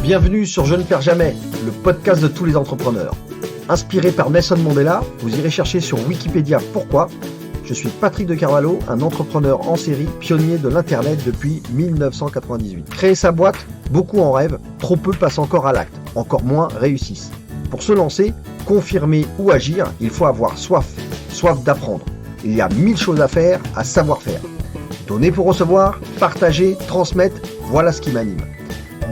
Bienvenue sur Je ne perds jamais, le podcast de tous les entrepreneurs. Inspiré par Nelson Mandela, vous irez chercher sur Wikipédia pourquoi. Je suis Patrick de Carvalho, un entrepreneur en série, pionnier de l'Internet depuis 1998. Créer sa boîte, beaucoup en rêvent, trop peu passent encore à l'acte, encore moins réussissent. Pour se lancer, confirmer ou agir, il faut avoir soif d'apprendre. Il y a 1000 choses à faire, à savoir faire. Donner pour recevoir, partager, transmettre, voilà ce qui m'anime.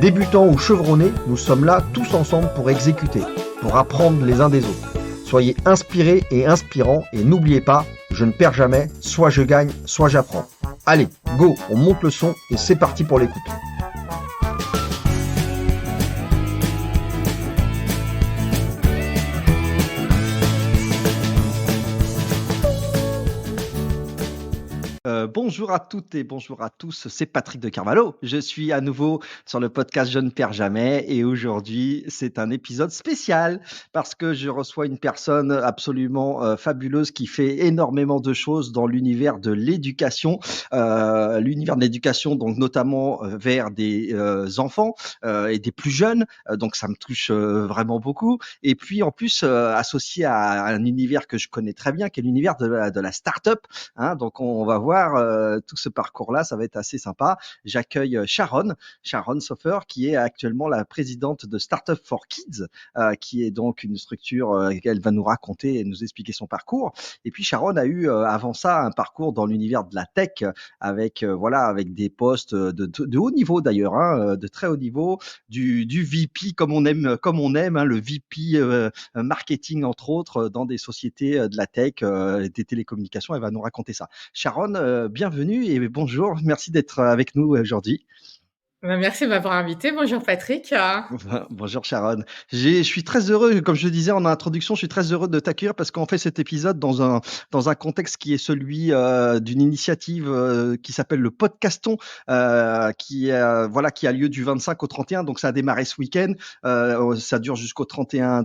Débutants ou chevronnés, nous sommes là tous ensemble pour exécuter, pour apprendre les uns des autres. Soyez inspirés et inspirants et n'oubliez pas, je ne perds jamais, soit je gagne, soit j'apprends. Allez, go, on monte le son et c'est parti pour l'écoute. Bonjour à toutes et bonjour à tous, c'est Patrick de Carvalho. Je suis à nouveau sur le podcast Je ne perds jamais et aujourd'hui c'est un épisode spécial parce que je reçois une personne absolument fabuleuse qui fait énormément de choses dans l'univers de l'éducation, donc notamment vers des enfants et des plus jeunes, donc ça me touche vraiment beaucoup. Et puis en plus associé à un univers que je connais très bien, qui est l'univers de la start-up. Hein, donc on va voir tout ce parcours-là, ça va être assez sympa. J'accueille Sharon Sofer, qui est actuellement la présidente de Startup for Kids, qui est donc une structure qu'elle va nous raconter et nous expliquer son parcours. Et puis Sharon a eu avant ça un parcours dans l'univers de la tech avec avec des postes de haut niveau d'ailleurs, hein, de très haut niveau, du VP comme on aime, hein, le VP marketing entre autres dans des sociétés de la tech, des télécommunications. Elle va nous raconter ça. Sharon, bienvenue et bonjour, merci d'être avec nous aujourd'hui. Merci de m'avoir invité. Bonjour Patrick. Bonjour Sharon. Je suis très heureux, comme je le disais en introduction, je suis très heureux de t'accueillir parce qu'on fait cet épisode dans un contexte qui est celui d'une initiative qui s'appelle le Podcaston, qui a lieu du 25 au 31. Donc ça a démarré ce week-end, ça dure jusqu'au 31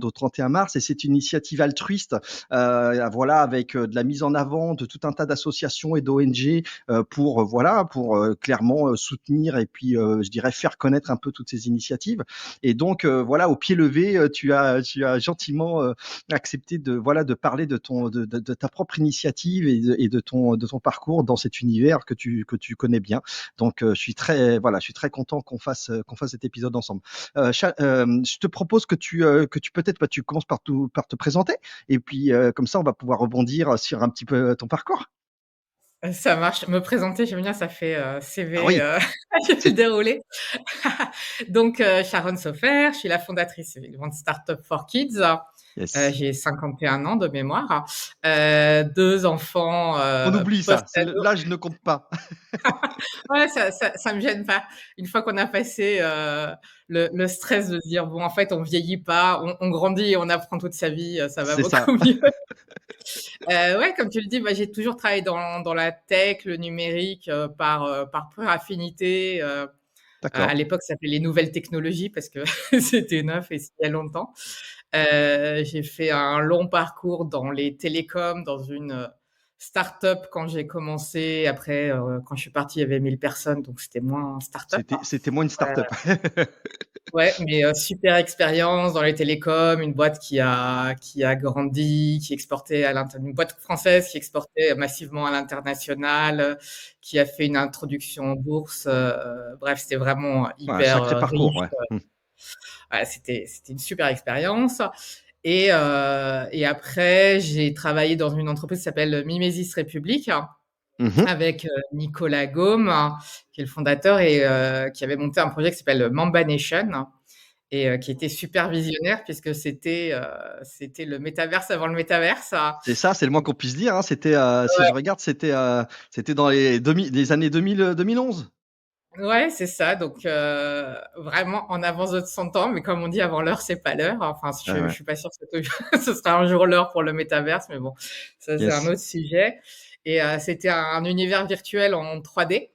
mars et c'est une initiative altruiste, avec de la mise en avant de tout un tas d'associations et d'ONG pour clairement soutenir et puis je dirais faire connaître un peu toutes ces initiatives. Et donc au pied levé, tu as gentiment accepté de parler de ta propre initiative et de ton parcours dans cet univers que tu connais bien. Donc je suis très content qu'on fasse cet épisode ensemble. Je te propose que tu peut-être tu commences par te présenter et puis comme ça on va pouvoir rebondir sur un petit peu ton parcours. Ça marche. Me présenter, j'aime bien, ça fait Ah CV oui, c'est déroulé. Donc, Sharon Sofer, je suis la fondatrice de Startup for Kids. yes. J'ai 51 ans de mémoire, 2 enfants On oublie ça, post-ados. l'âge ne compte pas. Ouais, ça me gêne pas. Une fois qu'on a passé le stress de se dire bon, en fait, on vieillit pas, on grandit et on apprend toute sa vie, ça va C'est beaucoup ça. mieux. Ouais, comme tu le dis, j'ai toujours travaillé dans la tech, le numérique, par pure affinité. À D'accord. l'époque, ça s'appelait les nouvelles technologies parce que c'était neuf et c'était il y a longtemps. J'ai fait un long parcours dans les télécoms, dans une start-up quand j'ai commencé. Après, quand je suis partie, il y avait 1000 personnes, donc c'était moins start-up. C'était moins une start-up. Ouais, mais super expérience dans les télécoms, une boîte qui a grandi, qui exportait une boîte française qui exportait massivement à l'international, qui a fait une introduction en bourse. Bref, c'était vraiment Ouais, un hyper sacré parcours, riche. ouais. Mmh. Ouais, c'était une super expérience. Et après, j'ai travaillé dans une entreprise qui s'appelle Mimesis République Mmh mh. avec Nicolas Gaume, qui est le fondateur et qui avait monté un projet qui s'appelle Mamba Nation et qui était super visionnaire puisque c'était le métaverse avant le métaverse. C'est ça, c'est le moins qu'on puisse dire, hein. C'était, si je regarde, c'était dans les années 2011? Ouais, c'est ça, donc vraiment en avance de son temps, mais comme on dit: «Avant l'heure, c'est pas l'heure». Enfin, Ouais, je ouais. suis pas sûre que ce sera un jour l'heure pour le métaverse, mais bon, ça, c'est un Yes. autre sujet et c'était un univers virtuel en 3D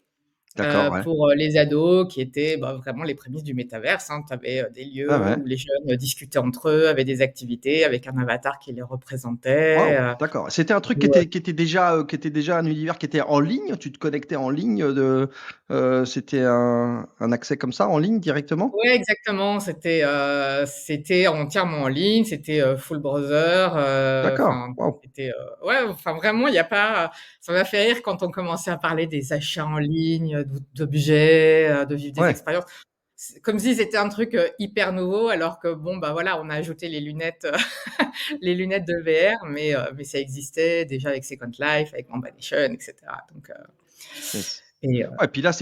D'accord, ouais. pour les ados qui étaient vraiment les prémices du métaverse. Tu avais des Ah lieux ouais. où les jeunes discutaient entre eux, avaient des activités avec un avatar qui les représentait. Waouh, d'accord. C'était un truc Où, euh, qui était déjà un univers qui était en ligne. Tu te connectais en ligne c'était un accès comme ça en ligne directement? ouais, exactement. C'était entièrement en ligne, c'était full browser. D'accord. Waouh. C'était ouais, enfin vraiment, il y a pas. Ça m'a fait rire quand on commençait à parler des achats en ligne, d'objets, de vivre des Ouais. expériences. Comme si c'était un truc hyper nouveau, alors que bon, bah voilà, on a ajouté les lunettes, les lunettes de VR, mais ça existait déjà avec Second Life, avec Combination, etc. Donc, Yes. et Ouais, puis là,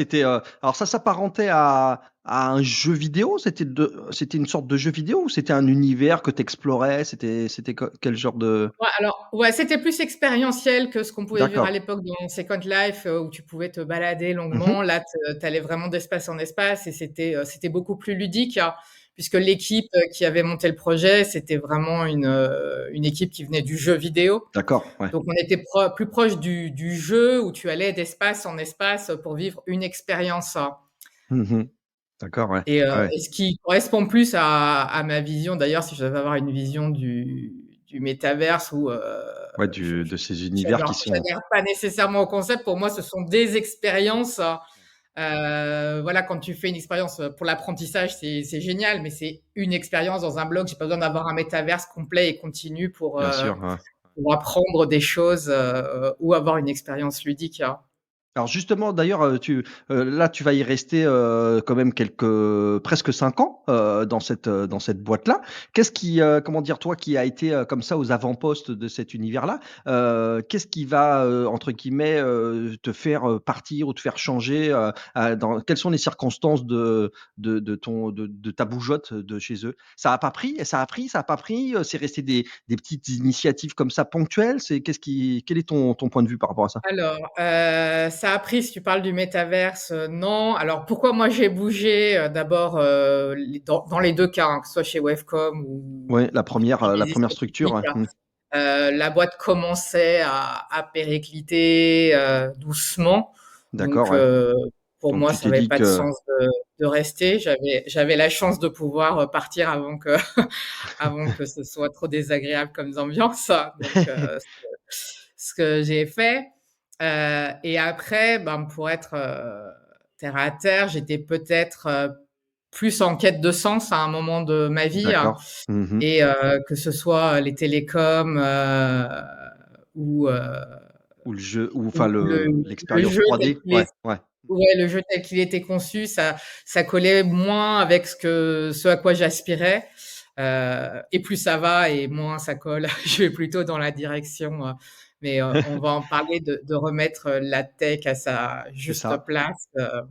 alors ça s'apparentait à un jeu vidéo? C'était une sorte de jeu vidéo ou c'était un univers que tu explorais? Quel genre de... Ouais, alors, ouais, c'était plus expérientiel que ce qu'on pouvait vivre à D'accord. l'époque dans Second Life, où tu pouvais te balader Mhm. longuement. Là, tu allais vraiment d'espace en espace et c'était beaucoup plus ludique, hein, puisque l'équipe qui avait monté le projet, c'était vraiment une équipe qui venait du jeu vidéo. D'accord, ouais. Donc, on était plus proche du jeu où tu allais d'espace en espace pour vivre une expérience, hein. Mhm. D'accord, ouais. Ouais. Et ce qui correspond plus à ma vision, d'ailleurs, si je devais avoir une vision du métaverse où Ouais, je de ces univers qui sont... j'adhère pas nécessairement au concept. Pour moi, ce sont des expériences. Voilà, quand tu fais une expérience pour l'apprentissage, c'est génial, mais c'est une expérience dans un blog. J'ai pas besoin d'avoir un métaverse complet et continu Bien sûr, ouais. pour apprendre des choses ou avoir une expérience ludique, hein. Alors justement, d'ailleurs, là, tu vas y rester, quand même presque 5 ans, dans cette boîte-là. Qu'est-ce qui, comment dire, toi qui as été, comme ça aux avant-postes de cet univers-là, qu'est-ce qui va, entre guillemets, te faire, partir ou te faire changer, dans quelles sont les circonstances de ta bougeotte de chez eux? Ça a pas pris, c'est resté des petites initiatives comme ça ponctuelles? Quel est ton point de vue par rapport à ça? Alors, ça a pris, si tu parles du métaverse, non. Alors, pourquoi moi j'ai bougé? D'abord, dans les 2 cas, hein, que ce soit chez Wavecom Ouais, ou chez la les première essais structure, techniques, ouais. Mmh. la boîte commençait à péricliter, doucement. D'accord, Donc, ouais. pour Donc moi, tu ça t'es avait dit pas de que sens de rester. J'avais la chance de pouvoir, partir avant que avant que ce soit trop désagréable comme ambiance. Donc, ce que j'ai fait. Et après, pour être terre à terre, j'étais peut-être plus en quête de sens à un moment de ma vie, hein. d'accord. Mmh. Et que ce soit les télécoms ou, euh, Ou le jeu ou enfin ou le l'expérience jeu tel 3D. qu'il Ouais, est, ouais. ouais, le jeu tel qu'il était conçu, ça collait moins avec ce à quoi j'aspirais. Et plus ça va et moins ça colle. Je vais plutôt dans la direction, mais on va en parler de remettre la tech à sa C'est juste ça. place.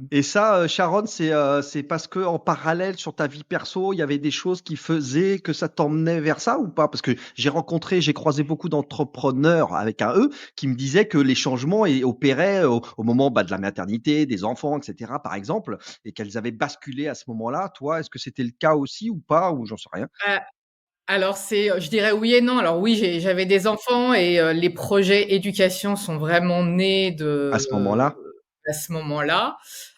Et ça, Sharon, c'est parce qu'en parallèle sur ta vie perso, il y avait des choses qui faisaient que ça t'emmenait vers ça ou pas? Parce que j'ai croisé beaucoup d'entrepreneurs avec un E qui me disaient que les changements opéraient au moment, bah, de la maternité, des enfants, et cetera, par exemple, et qu'elles avaient basculé à ce moment-là. Toi, est-ce que c'était le cas aussi ou pas? Ou j'en sais rien. Heu, alors je dirais oui et non. Alors oui, j'avais des enfants et les projets éducation sont vraiment nés À ce moment-là? à ce moment-là.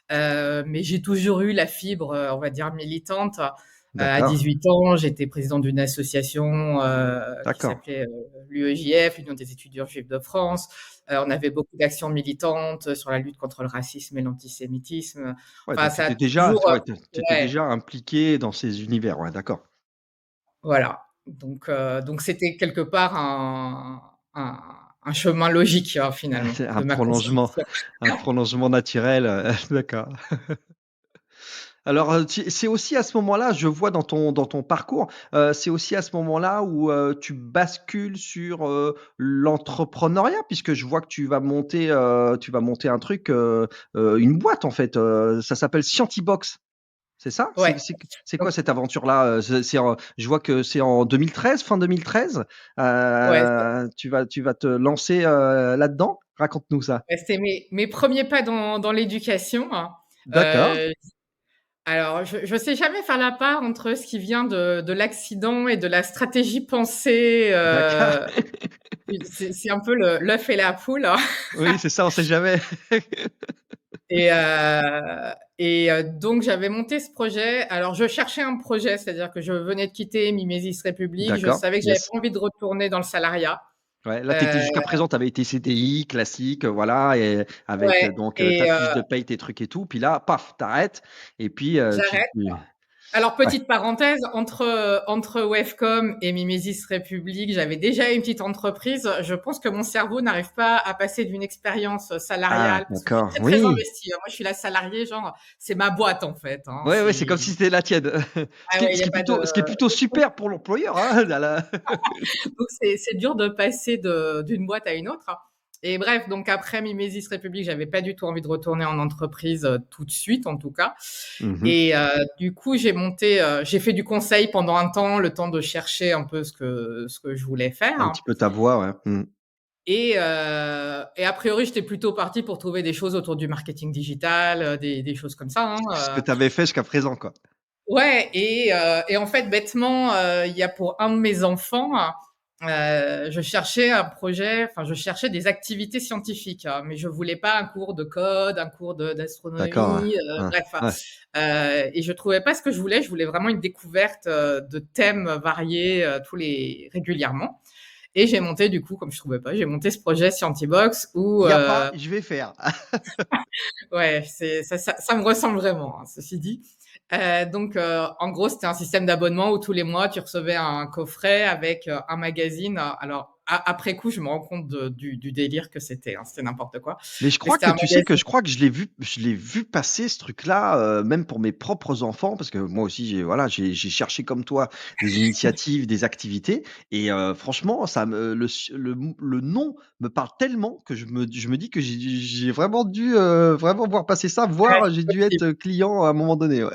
Mais j'ai toujours eu la fibre, on va dire militante. À D'accord, 18 ans, j'étais présidente d'une association qui d'accord. s'appelait l'UEJF, l'Union des étudiants juifs de France. On avait beaucoup d'actions militantes sur la lutte contre le racisme et l'antisémitisme. Ouais, Enfin, donc tu ça a étais déjà toujours, ouais, tu étais ouais, déjà impliqué dans ces univers, ouais, d'accord. voilà. Donc c'était quelque part un, un chemin logique, hein, finalement, C'est de ma construction. un prolongement naturel, d'accord. Alors, c'est aussi à ce moment-là, je vois dans ton parcours, c'est aussi à ce moment-là où, tu bascules sur, l'entrepreneuriat puisque je vois que tu vas monter un truc, une boîte en fait, ça s'appelle Scientibox, c'est ça? Ouais. C'est Donc, quoi cette aventure-là? Je vois que c'est en 2013, fin 2013, ouais, tu vas te lancer, là-dedans? Raconte-nous ça. ouais, c'était mes premiers pas dans l'éducation, hein. D'accord, Heu, alors je sais jamais faire la part entre ce qui vient de l'accident et de la stratégie pensée. d'accord. C'est un peu l'œuf et la poule, hein. Oui, c'est ça, on sait jamais. Donc j'avais monté ce projet. Alors je cherchais un projet, c'est-à-dire que je venais de quitter Mimesis République. Je D'accord, savais que j'avais yes. pas envie de retourner dans le salariat. Ouais, là, tu étais Heu, jusqu'à présent, tu avais été CDI classique, voilà et avec, ouais donc ta et fiche de paye, tes trucs et tout. Puis là, paf, tu et puis, j'arrête. tu Alors ouais. petite parenthèse, entre Wavecom et Mimesis République, j'avais déjà une petite entreprise. Je pense que mon cerveau n'arrive pas à passer d'une expérience Ah salariale parce que je suis d'accord, très, très oui. investie, hein. Moi, je suis la salariée, genre, c'est ma boîte, en fait, hein. Ouais, ouais, c'est comme si c'était la tienne. Ah ouais, il y a pas de Ce qui est plutôt super pour l'employeur, hein, là là. donc c'est dur de passer d'une boîte à une autre. Et bref, donc après Mimesis République, j'avais pas du tout envie de retourner en entreprise tout de suite, en tout cas. Mmh mh. Du coup, j'ai fait du conseil pendant un temps, le temps de chercher un peu ce que je voulais Un faire. petit peu ta voix, ouais. Mmh. Et a priori, j'étais plutôt partie pour trouver des choses autour du marketing digital, des choses comme ça, Ce que hein. tu avais fait jusqu'à présent, quoi. Ouais, et en fait, bêtement, il y a pour un de mes enfants, je cherchais un projet, enfin, je cherchais des activités scientifiques, mais je voulais pas un cours de code, un cours D'accord, d'astronomie, ouais. bref, Ouais, ouais. et je trouvais pas ce que je voulais. Je voulais vraiment une découverte, de thèmes variés, régulièrement. Et j'ai monté, du coup, comme je trouvais pas, j'ai monté ce projet Scientibox où, Il y a pas, je vais faire. ouais, ça me ressemble vraiment, hein, ceci dit. En gros, c'était un système d'abonnement où tous les mois, tu recevais un coffret avec un magazine. Alors, après coup, je me rends compte du délire que c'était, hein, c'était n'importe quoi. Mais je Mais crois c'était que un tu sais que magazine. je l'ai vu passer ce truc-là, même pour mes propres enfants, parce que moi aussi j'ai cherché comme toi des initiatives, des activités et franchement ça me le nom me parle tellement que je me dis que j'ai vraiment dû, vraiment voir passer ça, Ouais, voire c'est j'ai dû possible. être client à un moment donné, ouais.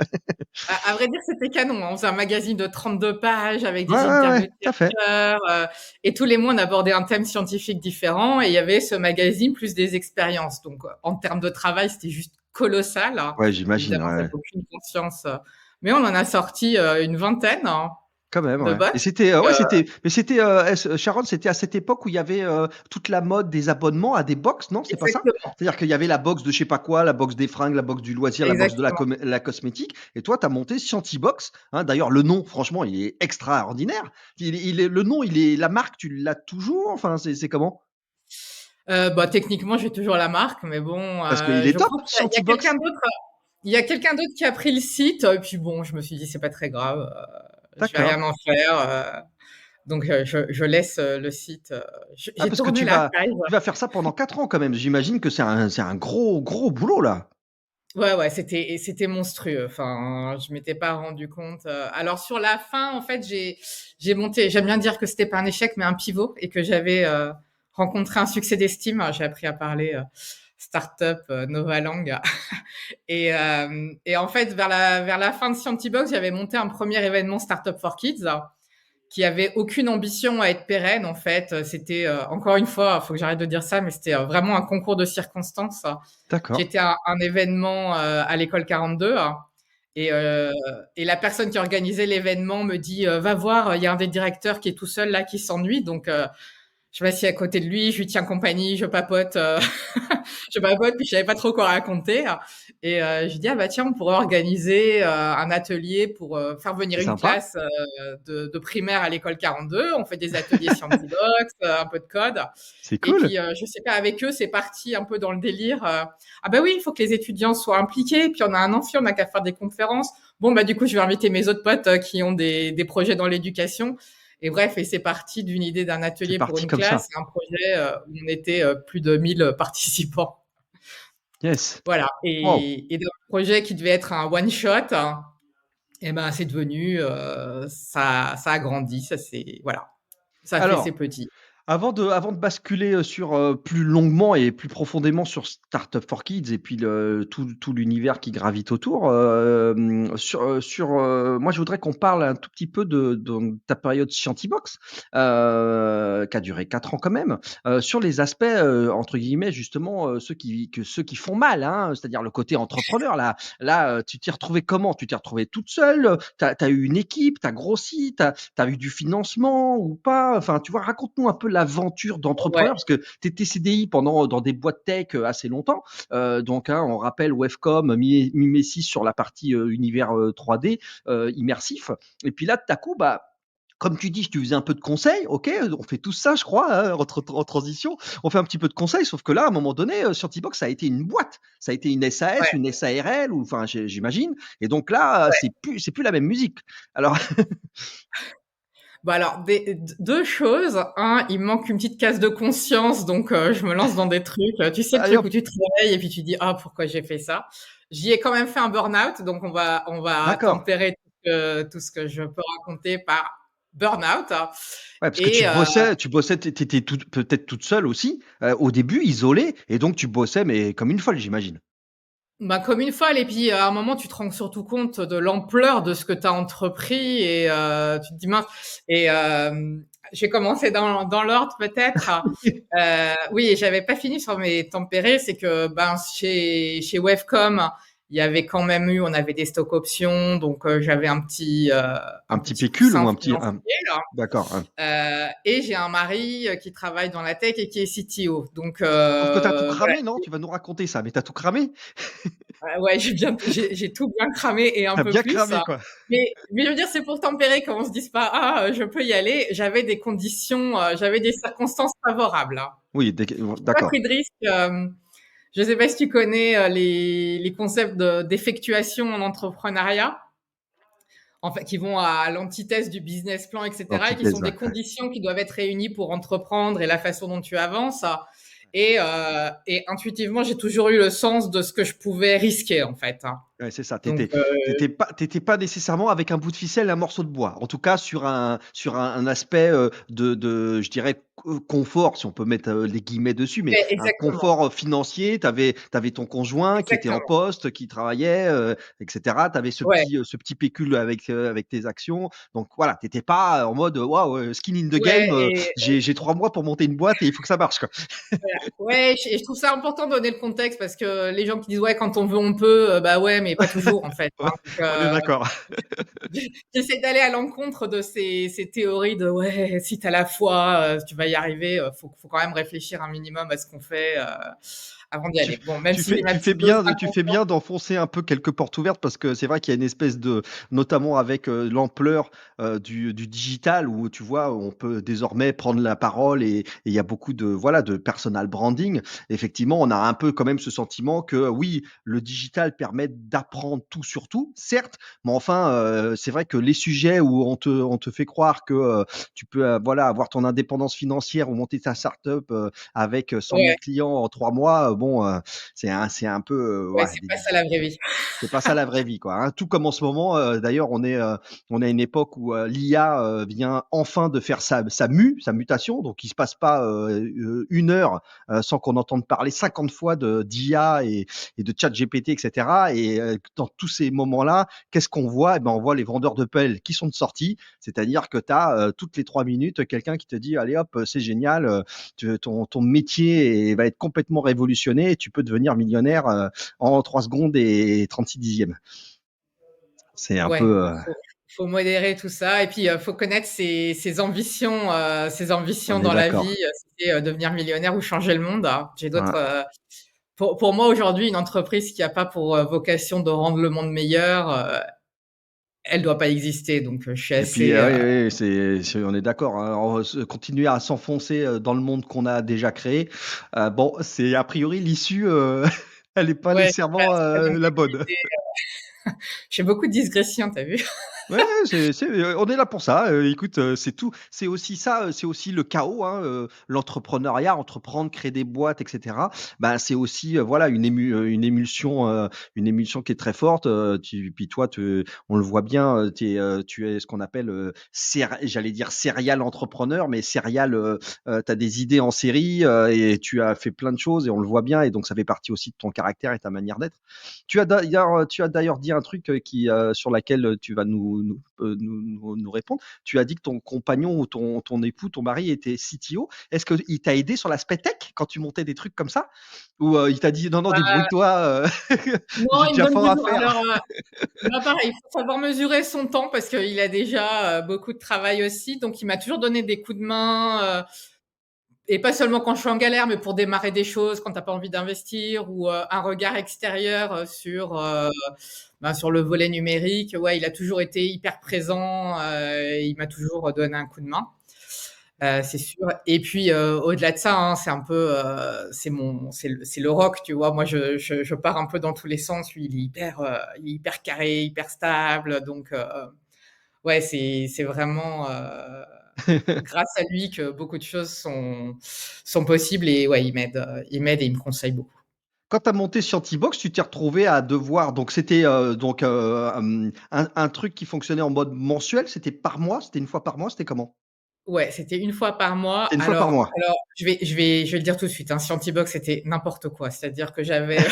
À vrai dire, c'était canon, hein. On faisait un magazine de 32 pages avec Ouais, des ouais, ouais, interviews de tout à fait. chercheurs, et tous les mois, on abordait un thème scientifique différent et il y avait ce magazine plus des expériences. Donc, en termes de travail, c'était juste colossal, hein. Ouais, j'imagine, Évidemment, ouais, j'avais ouais. aucune conscience, mais on en a sorti, une vingtaine, hein, Quand même, de ouais bots. et c'était, ouais, Heu, Sharon, c'était à cette époque où il y avait, toute la mode des abonnements à des box, non, c'est pas ça? exactement, C'est-à-dire qu'il y avait la box de je sais pas quoi, la box des fringues, la box du loisir, la box de exactement. la cosmétique et toi, tu as monté Scientibox, hein. D'ailleurs, le nom, franchement, il est extraordinaire. Il est le nom, la marque, tu l'as toujours? Enfin, c'est comment? Bah, techniquement, j'ai toujours la marque, mais bon, Parce qu'il est je crois top, qu'il y a quelqu'un Scientibox. d'autre il y a quelqu'un d'autre qui a pris le site, et puis bon, je me suis dit: «C'est pas très grave, je vais D'accord. rien en faire», donc je laisse, le site, Ah, j'ai parce que tourné la page. tu vas faire ça pendant 4 ans quand même. J'imagine que c'est un gros, gros boulot, là? Ouais, ouais, c'était monstrueux. Enfin, je m'étais pas rendu compte. Alors sur la fin, en fait, j'ai monté. J'aime bien dire que c'était pas un échec, mais un pivot, et que j'avais rencontré un succès d'estime. J'ai appris à parler startup, Novalang, et en fait, vers la fin de Scientibox, j'avais monté un premier événement Startup for Kids qui avait aucune ambition à être pérenne. En fait, c'était encore une fois, il faut que j'arrête de dire ça, mais c'était vraiment un concours de circonstances. D'accord. J'étais à un événement à l'école 42, et, euh, et la personne qui organisait l'événement me dit va voir, il y a un des directeurs qui est tout seul là, qui s'ennuie. Donc je m'assieds à côté de lui, je lui tiens compagnie, je papote, je papote, puis je savais pas trop quoi raconter. Et je dis ah bah tiens, on pourrait organiser un atelier pour faire venir C'est une sympa. classe de primaire à l'école 42. On fait des ateliers Scientibox, un peu de code. C'est Et cool. puis je sais pas, avec eux, c'est parti un peu dans le délire. Ah bah oui, il faut que les étudiants soient impliqués. Puis on a un amphi, on a qu'à faire des conférences. Bon bah du coup, je vais inviter mes autres potes qui ont des projets dans l'éducation. Et bref, et c'est parti d'une idée d'un C'est atelier pour parti une comme ça. classe, un projet où on était plus de 1000 participants. Yes. Voilà. Waouh! Et d'un projet qui devait être un one shot, hein, et ben c'est devenu, ça a grandi, voilà, ça a fait ses Alors, petits. avant de basculer, sur, plus longuement et plus profondément sur Startup for Kids et puis tout l'univers qui gravite autour, moi je voudrais qu'on parle un tout petit peu de ta période Scientibox, qui a duré 4 ans quand même, sur les aspects, entre guillemets justement, ceux qui font mal, hein, c'est-à-dire le côté entrepreneur là, tu t'y retrouvais comment? Tu t'es retrouvée toute seule, tu as eu une équipe, tu as grossi, tu as eu du financement ou pas? Enfin, tu vois, raconte-nous un peu l'aventure Ouais. d'entrepreneur parce que tu étais CDI pendant dans des boîtes tech assez longtemps. Donc, hein, on rappelle Wavecom, Mimesis sur la partie univers 3D immersif. Et puis là, tout à coup, bah, comme tu dis, tu faisais un peu de conseil, ok, on fait tout ça, je crois, hein, en transition, on fait un petit peu de conseil, sauf que là, à un moment donné, Scientibox, ça a été une boîte, ça a été une SAS, Ouais. une SARL, ou enfin, j'imagine, et donc là, c'est plus la même musique. Alors, Bah alors, deux choses. Un, il me manque une petite case de conscience, donc je me lance dans des trucs. Tu sais, le allez truc hop, où tu te réveilles et puis tu dis, ah, pourquoi j'ai fait ça? J'y ai quand même fait un burn-out, donc on va d'accord. tempérer tout ce que je peux raconter par burn-out. Ouais, parce que Et tu bossais, t'étais peut-être toute seule aussi, au début, isolée, et donc tu bossais, mais comme une folle, j'imagine. bah, comme une folle, et puis à un moment, tu te rends surtout compte de l'ampleur de ce que tu as entrepris, et tu te dis, mince. Et j'ai commencé dans l'ordre peut-être. Oui, j'avais pas fini sur mes tempérés, c'est que ben chez Wavecom, il y avait quand même eu, on avait des stock options, donc j'avais Un un petit petit pécule coussin ou un petit, financier là. d'accord. Hein. Et j'ai un mari qui travaille dans la tech et qui est CTO. Donc Sauf que t'as tout voilà. cramé, non? Tu vas nous raconter ça, mais t'as tout cramé? Ouais, j'ai tout bien cramé et un T'as peu bien plus. cramé, quoi. Mais je veux dire, c'est pour tempérer, qu'on se dise pas, ah, je peux y aller. J'avais des conditions, j'avais des circonstances favorables, hein. Oui, J'ai pas d'accord. pris de risque. Je sais pas si tu connais les concepts d'effectuation en entrepreneuriat, en fait, qui vont à l'antithèse du business plan, etc., et qui sont L'antithèse, ouais. des conditions qui doivent être réunies pour entreprendre et la façon dont tu avances. Et intuitivement, j'ai toujours eu le sens de ce que je pouvais risquer, en fait, hein. Ouais, c'est ça. Donc, T'étais pas nécessairement avec un bout de ficelle, un morceau de bois. En tout cas, un aspect je dirais, confort, si on peut mettre les guillemets dessus, mais ouais, un exactement, confort financier. T'avais ton conjoint qui était en exactement. poste, qui travaillait, etc. T'avais Ouais, ce petit pécule avec tes actions. Donc voilà, t'étais pas en mode waouh, skin in the game. ouais, et J'ai 3 mois pour monter une boîte et il faut que ça marche, quoi. ouais, je trouve ça important de donner le contexte, parce que les gens qui disent ouais, quand on veut, on peut, bah ouais, mais pas toujours, en fait, hein. Ouais, Donc, on est d'accord. j'essaie d'aller à l'encontre de ces théories de ouais, si t'as la foi, tu vas y arriver. Faut quand même réfléchir un minimum à ce qu'on fait avant d'y Tu aller. Bon, même si j'ai ma tu fais petite dose bien tu fais d'inconfort. bien d'enfoncer un peu quelques portes ouvertes parce que c'est vrai qu'il y a une espèce de notamment avec, l'ampleur, du digital où tu vois, on peut désormais prendre la parole et il y a beaucoup de voilà, de personal branding. Effectivement, on a un peu quand même ce sentiment que oui, le digital permet d'apprendre tout sur tout, certes, mais enfin, c'est vrai que les sujets où on te fait croire que, tu peux, voilà, avoir ton indépendance financière ou monter ta start-up, avec 100 000 Ouais, clients en 3 mois, bon, c'est un peu, ouais, ouais, c'est pas ça la vraie vie. c'est pas ça la vraie vie, quoi, hein. Tout comme en ce moment, d'ailleurs, on est à une époque où l'IA vient enfin de faire sa mutation. Donc, il se passe pas 1 heure sans qu'on entende parler 50 fois d'IA et de chat GPT, etc. Et dans tous ces moments-là, qu'est-ce qu'on voit? Eh ben, on voit les vendeurs de pelles qui sont de sortie. C'est-à-dire que tu as toutes les 3 minutes quelqu'un qui te dit, allez hop, c'est génial, ton métier va être complètement révolutionné et tu peux devenir millionnaire en 3 secondes et 36 dixièmes. C'est un Ouais, peu. faut modérer tout ça, et puis faut connaître ses On ambitions est dans la d'accord. vie, si c'est devenir millionnaire ou changer le monde, hein. J'ai Ouais. d'autres. Pour moi aujourd'hui, une entreprise qui a pas pour vocation de rendre le monde meilleur, elle doit pas exister. Donc je suis Et puis, assez. oui, oui, on est d'accord, hein. Continuer à s'enfoncer dans le monde qu'on a déjà créé, bon, c'est a priori l'issue, elle est pas Ouais, nécessairement c'est pas dans mes la bonne. qualités. J'ai beaucoup de digressions, t'as vu? Ouais, on est là pour ça. Écoute, c'est tout. C'est aussi ça, c'est aussi le chaos, hein, l'entrepreneuriat, entreprendre, créer des boîtes, et cetera. Bah, c'est aussi, voilà, une émulsion qui est très forte. Puis toi, on le voit bien, tu es ce qu'on appelle, j'allais dire serial entrepreneur, mais serial, tu as des idées en série, et tu as fait plein de choses et on le voit bien et donc ça fait partie aussi de ton caractère et ta manière d'être. Tu as d'ailleurs dit un truc sur laquelle tu vas nous répondre. Tu as dit que ton compagnon ou ton époux, ton mari était CTO. Est-ce qu'il t'a aidé sur l'aspect tech quand tu montais des trucs comme ça? Ou il t'a dit non, non, débrouille-toi, Non, j'ai il me déjà donne fort du à temps. faire. Alors, bah, pareil, il faut savoir mesurer son temps, parce qu'il a déjà beaucoup de travail aussi. Donc, il m'a toujours donné des coups de main. et pas seulement quand je suis en galère, mais pour démarrer des choses, quand tu as pas envie d'investir ou, un regard extérieur, sur le volet numérique. Ouais, il a toujours été hyper présent, il m'a toujours donné un coup de main. C'est sûr. Et puis au-delà de ça, hein, c'est un peu, c'est le rock, tu vois. Moi, je pars un peu dans tous les sens. Lui, il est hyper carré, hyper stable. Donc, ouais, c'est vraiment grâce à lui que beaucoup de choses sont possibles. Et ouais, il m'aide et il me conseille beaucoup. Quand tu as monté Scientibox, tu t'es retrouvé à devoir donc c'était, un truc qui fonctionnait en mode mensuel? C'était par mois? C'était une fois par mois? C'était comment? Ouais, c'était une fois par mois. C'était une fois par mois. Alors, je vais le dire tout de suite, hein, Scientibox, c'était n'importe quoi. C'est-à-dire que je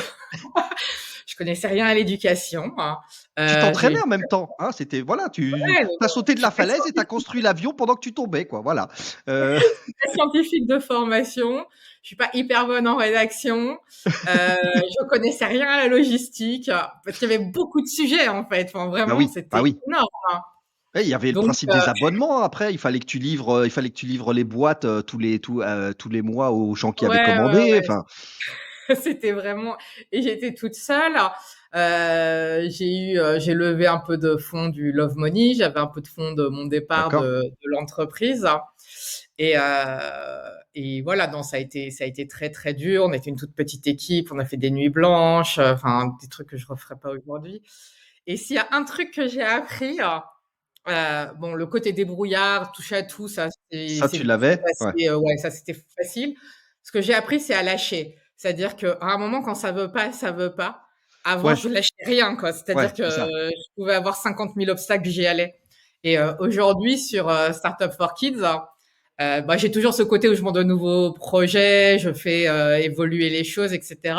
connaissais rien à l'éducation, hein. Tu J'ai t'entraînais en même temps, hein? C'était voilà, tu Ouais, as sauté de je suis la pas falaise et tu as scientifique, construit l'avion pendant que tu tombais quoi, voilà. Heu, pas scientifique de formation. Je suis pas hyper bonne en rédaction. Je connaissais rien à la logistique, parce qu'il y avait beaucoup de sujets, en fait. Enfin, bah vraiment, oui, bah c'était oui. énorme, hein. Ouais, il y avait le Donc, principe des abonnements après, il fallait que tu livres les boîtes, tous les mois aux gens qui avaient ouais, ouais, commandé, ouais. enfin C'était vraiment, et j'étais toute seule. J'ai levé un peu de fonds du Love Money, j'avais un peu de fonds de mon départ d'accord. de l'entreprise. Et voilà, donc ça a été très très dur. On était une toute petite équipe, on a fait des nuits blanches, enfin des trucs que je referais pas aujourd'hui. Et s'il y a un truc que j'ai appris, bon, le côté débrouillard, touche à tout, ça Ça tu c'est l'avais? Ouais. passé, ouais, ça c'était facile. Ce que j'ai appris, c'est à lâcher. C'est-à-dire qu'à un moment, quand ça veut pas, ça veut pas. Avant, Ouais, je lâchais rien, quoi. ouais, C'est-à-dire que c'est ça. je pouvais avoir 50 000 obstacles, j'y allais. Et aujourd'hui, sur Startup for Kids, bah, j'ai toujours ce côté où je monte de nouveaux projets, je fais évoluer les choses, etc.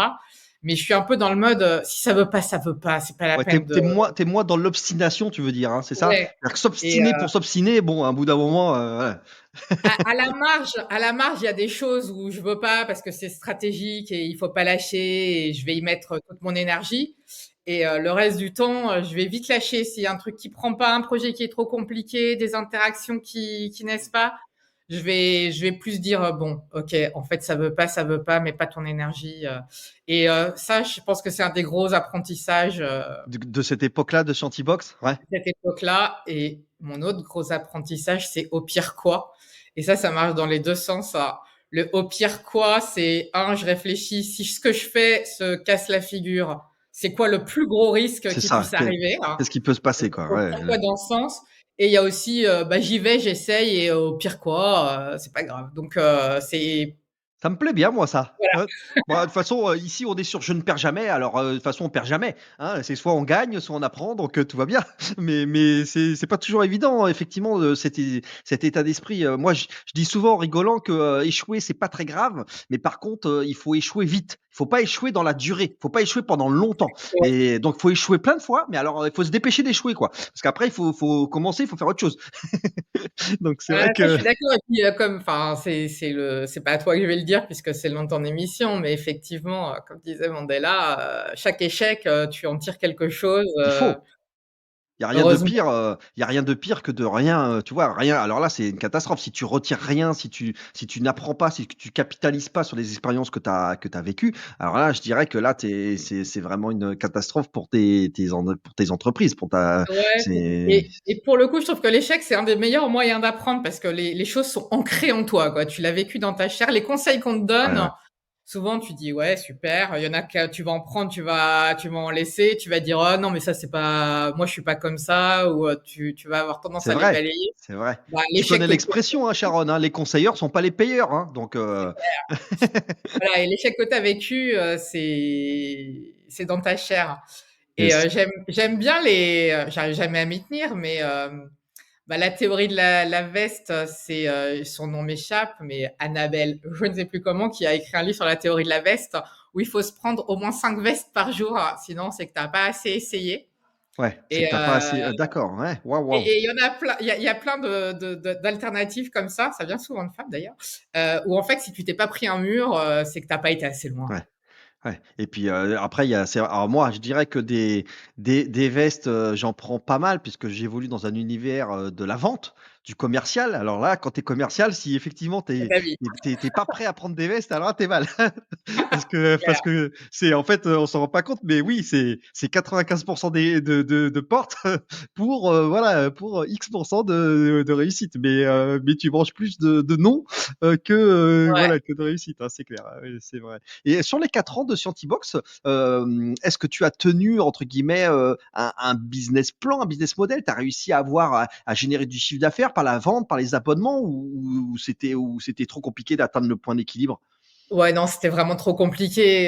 Mais je suis un peu dans le mode, si ça veut pas, ça veut pas. C'est pas la Ouais, peine de. tu moins dans l'obstination, tu veux dire, hein, c'est ça? Ouais. C'est-à-dire que Et s'obstiner pour s'obstiner, bon, à un bout d'un moment, voilà. à la marge, il y a des choses où je veux pas parce que c'est stratégique et il faut pas lâcher et je vais y mettre toute mon énergie. Et le reste du temps, je vais vite lâcher s'il y a un truc qui prend pas, un projet qui est trop compliqué, des interactions qui naissent pas. Je vais plus dire bon, ok, en fait ça veut pas, mais pas ton énergie. Et ça, je pense que c'est un des gros apprentissages De cette époque-là de Shantybox? Ouais. de cette époque-là. Et mon autre gros apprentissage, c'est au pire quoi. Et ça marche dans les deux sens, ça. Le au pire quoi, c'est je réfléchis, si ce que je fais se casse la figure, c'est quoi le plus gros risque C'est qui ça. puisse arriver, hein? Qu'est-ce qui peut se passer, quoi? Au Ouais, pire quoi dans ce sens. Et il y a aussi, bah, j'y vais, j'essaye et au pire quoi, c'est pas grave. Donc, c'est ça me plaît bien moi ça. voilà. Bah, de toute façon, ici on est sur «je ne perds jamais», alors, de toute façon on perd jamais, hein. C'est soit on gagne, soit on apprend, donc tout va bien. Mais c'est pas toujours évident effectivement, cet état d'esprit. Moi je dis souvent en rigolant que, échouer c'est pas très grave, mais par contre, il faut échouer vite. Il faut pas échouer dans la durée, il faut pas échouer pendant longtemps et donc il faut échouer plein de fois, mais alors, il faut se dépêcher d'échouer quoi. Parce qu'après il faut commencer, il faut faire autre chose. Donc c'est vrai Ça, je que suis d'accord. Et puis, enfin, c'est pas à toi que je vais le dire puisque c'est le nom de ton émission, mais effectivement, comme disait Mandela, chaque échec, tu en tires quelque chose. il faut. Il y a rien de Heureusement. pire, il y a rien de pire que de rien, tu vois? Rien alors là, c'est une catastrophe. Si tu retires rien, si tu n'apprends pas, si tu capitalises pas sur les expériences que tu as vécues, alors là, je dirais que là, c'est vraiment une catastrophe pour tes entreprises, pour ta Ouais, c'est et pour le coup, je trouve que l'échec, c'est un des meilleurs moyens d'apprendre parce que les choses sont ancrées en toi, quoi. Tu l'as vécu dans ta chair. Les conseils qu'on te ouais, ouais. donne, souvent, tu dis: «Ouais, super». Il y en a que tu vas en prendre, tu vas en laisser, tu vas dire: «Oh non, mais ça, c'est pas moi, je suis pas comme ça», ou tu vas avoir tendance C'est à les vrai, balayer. c'est vrai. Bah, Tu l'échec connais que tu l'expression, hein, Sharon, hein: «Les conseilleurs sont pas les payeurs», hein, donc Voilà, et l'échec que tu as vécu, c'est dans ta chair. Et yes. j'aime bien j'arrive jamais à m'y tenir, mais bah, la théorie de la veste, c'est, son nom m'échappe, mais Annabelle, je ne sais plus comment, qui a écrit un livre sur la théorie de la veste, où il faut se prendre au moins 5 vestes par jour, sinon c'est que tu as pas assez essayé. Ouais, c'est Et que tu as pas assez d'accord, ouais, waouh, waouh. il y en a plein, il y a plein d'alternatives comme ça vient souvent de femmes d'ailleurs, où en fait si tu t'es pas pris un mur, c'est que tu as pas été assez loin. Ouais. Ouais et puis, après il y a c'est alors moi je dirais que des vestes, j'en prends pas mal puisque j'évolue dans un univers, de la vente. du commercial. Alors là, quand tu es commercial, si effectivement tu Ah es bah oui, pas prêt à prendre des vestes, alors là, tu es mal. Parce clair. que c'est en fait, on s'en rend pas compte, mais oui, c'est 95 des de portes pour, voilà, pour X% de réussite. Mais tu manges plus de non, que, Ouais. voilà, que de réussite, hein, c'est clair. Oui, c'est vrai. Et sur les 4 ans de Scientibox, est-ce que tu as tenu entre guillemets, un business plan, un business model? Tu as réussi à générer du chiffre d'affaires par la vente, par les abonnements ou c'était trop compliqué d'atteindre le point d'équilibre? Ouais, non, c'était vraiment trop compliqué.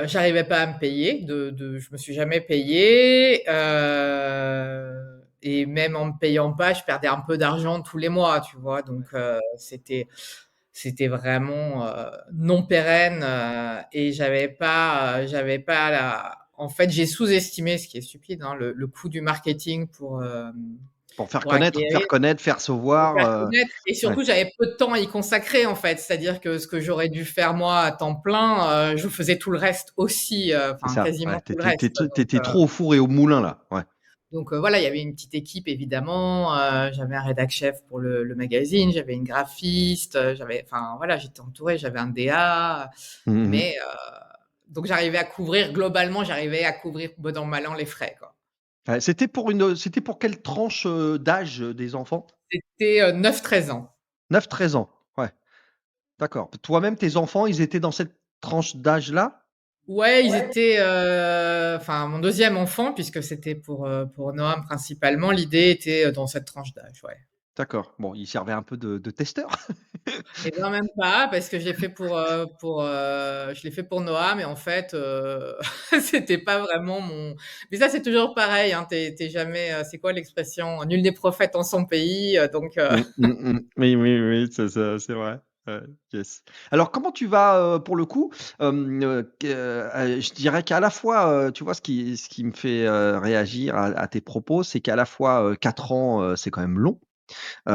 J'arrivais pas à me payer. Je me suis jamais payée. Et même en me payant pas, je perdais un peu d'argent tous les mois, tu vois. Donc, Ouais. c'était vraiment non pérenne. Et j'avais pas En fait, j'ai sous-estimé, ce qui est stupide, hein, le coût du marketing Pour faire pour connaître, acquérir. faire Pour savoir, faire connaître et ouais, surtout, j'avais peu de temps à y consacrer, en fait. C'est-à-dire que ce que j'aurais dû faire moi à temps plein, je faisais tout le reste aussi, c'est enfin ça. quasiment Ouais, tout le reste. tu étais trop au four et au moulin là. Ouais. Voilà, il y avait une petite équipe évidemment, j'avais un rédac chef pour le magazine, j'avais une graphiste, enfin voilà, j'étais entourée, j'avais un DA, Mmh mh. mais donc j'arrivais à couvrir bon an mal an les frais, quoi. Ouais, c'était pour quelle tranche, d'âge, des enfants? C'était 9-13 ans. 9-13 ans? Ouais, d'accord. Toi-même, tes enfants, ils étaient dans cette tranche d'âge-là? Ouais, ils étaient, enfin mon deuxième enfant puisque c'était pour Noam principalement, l'idée était, dans cette tranche d'âge, ouais. D'accord. Bon, ils servaient un peu de testeurs? Et ben, même pas parce que je l'ai fait pour Noam et en fait, c'était pas vraiment mon mais ça, c'est toujours pareil, hein, tu jamais, c'est quoi l'expression? Nul n'est prophète en son pays, Mmh, mmh mh. Oui, oui, oui, c'est vrai. Ouais, yes. Alors comment tu vas, pour le coup, je dirais qu'à la fois, tu vois, ce qui me fait, réagir à tes propos, c'est qu'à la fois, 4 ans, c'est quand même long. Et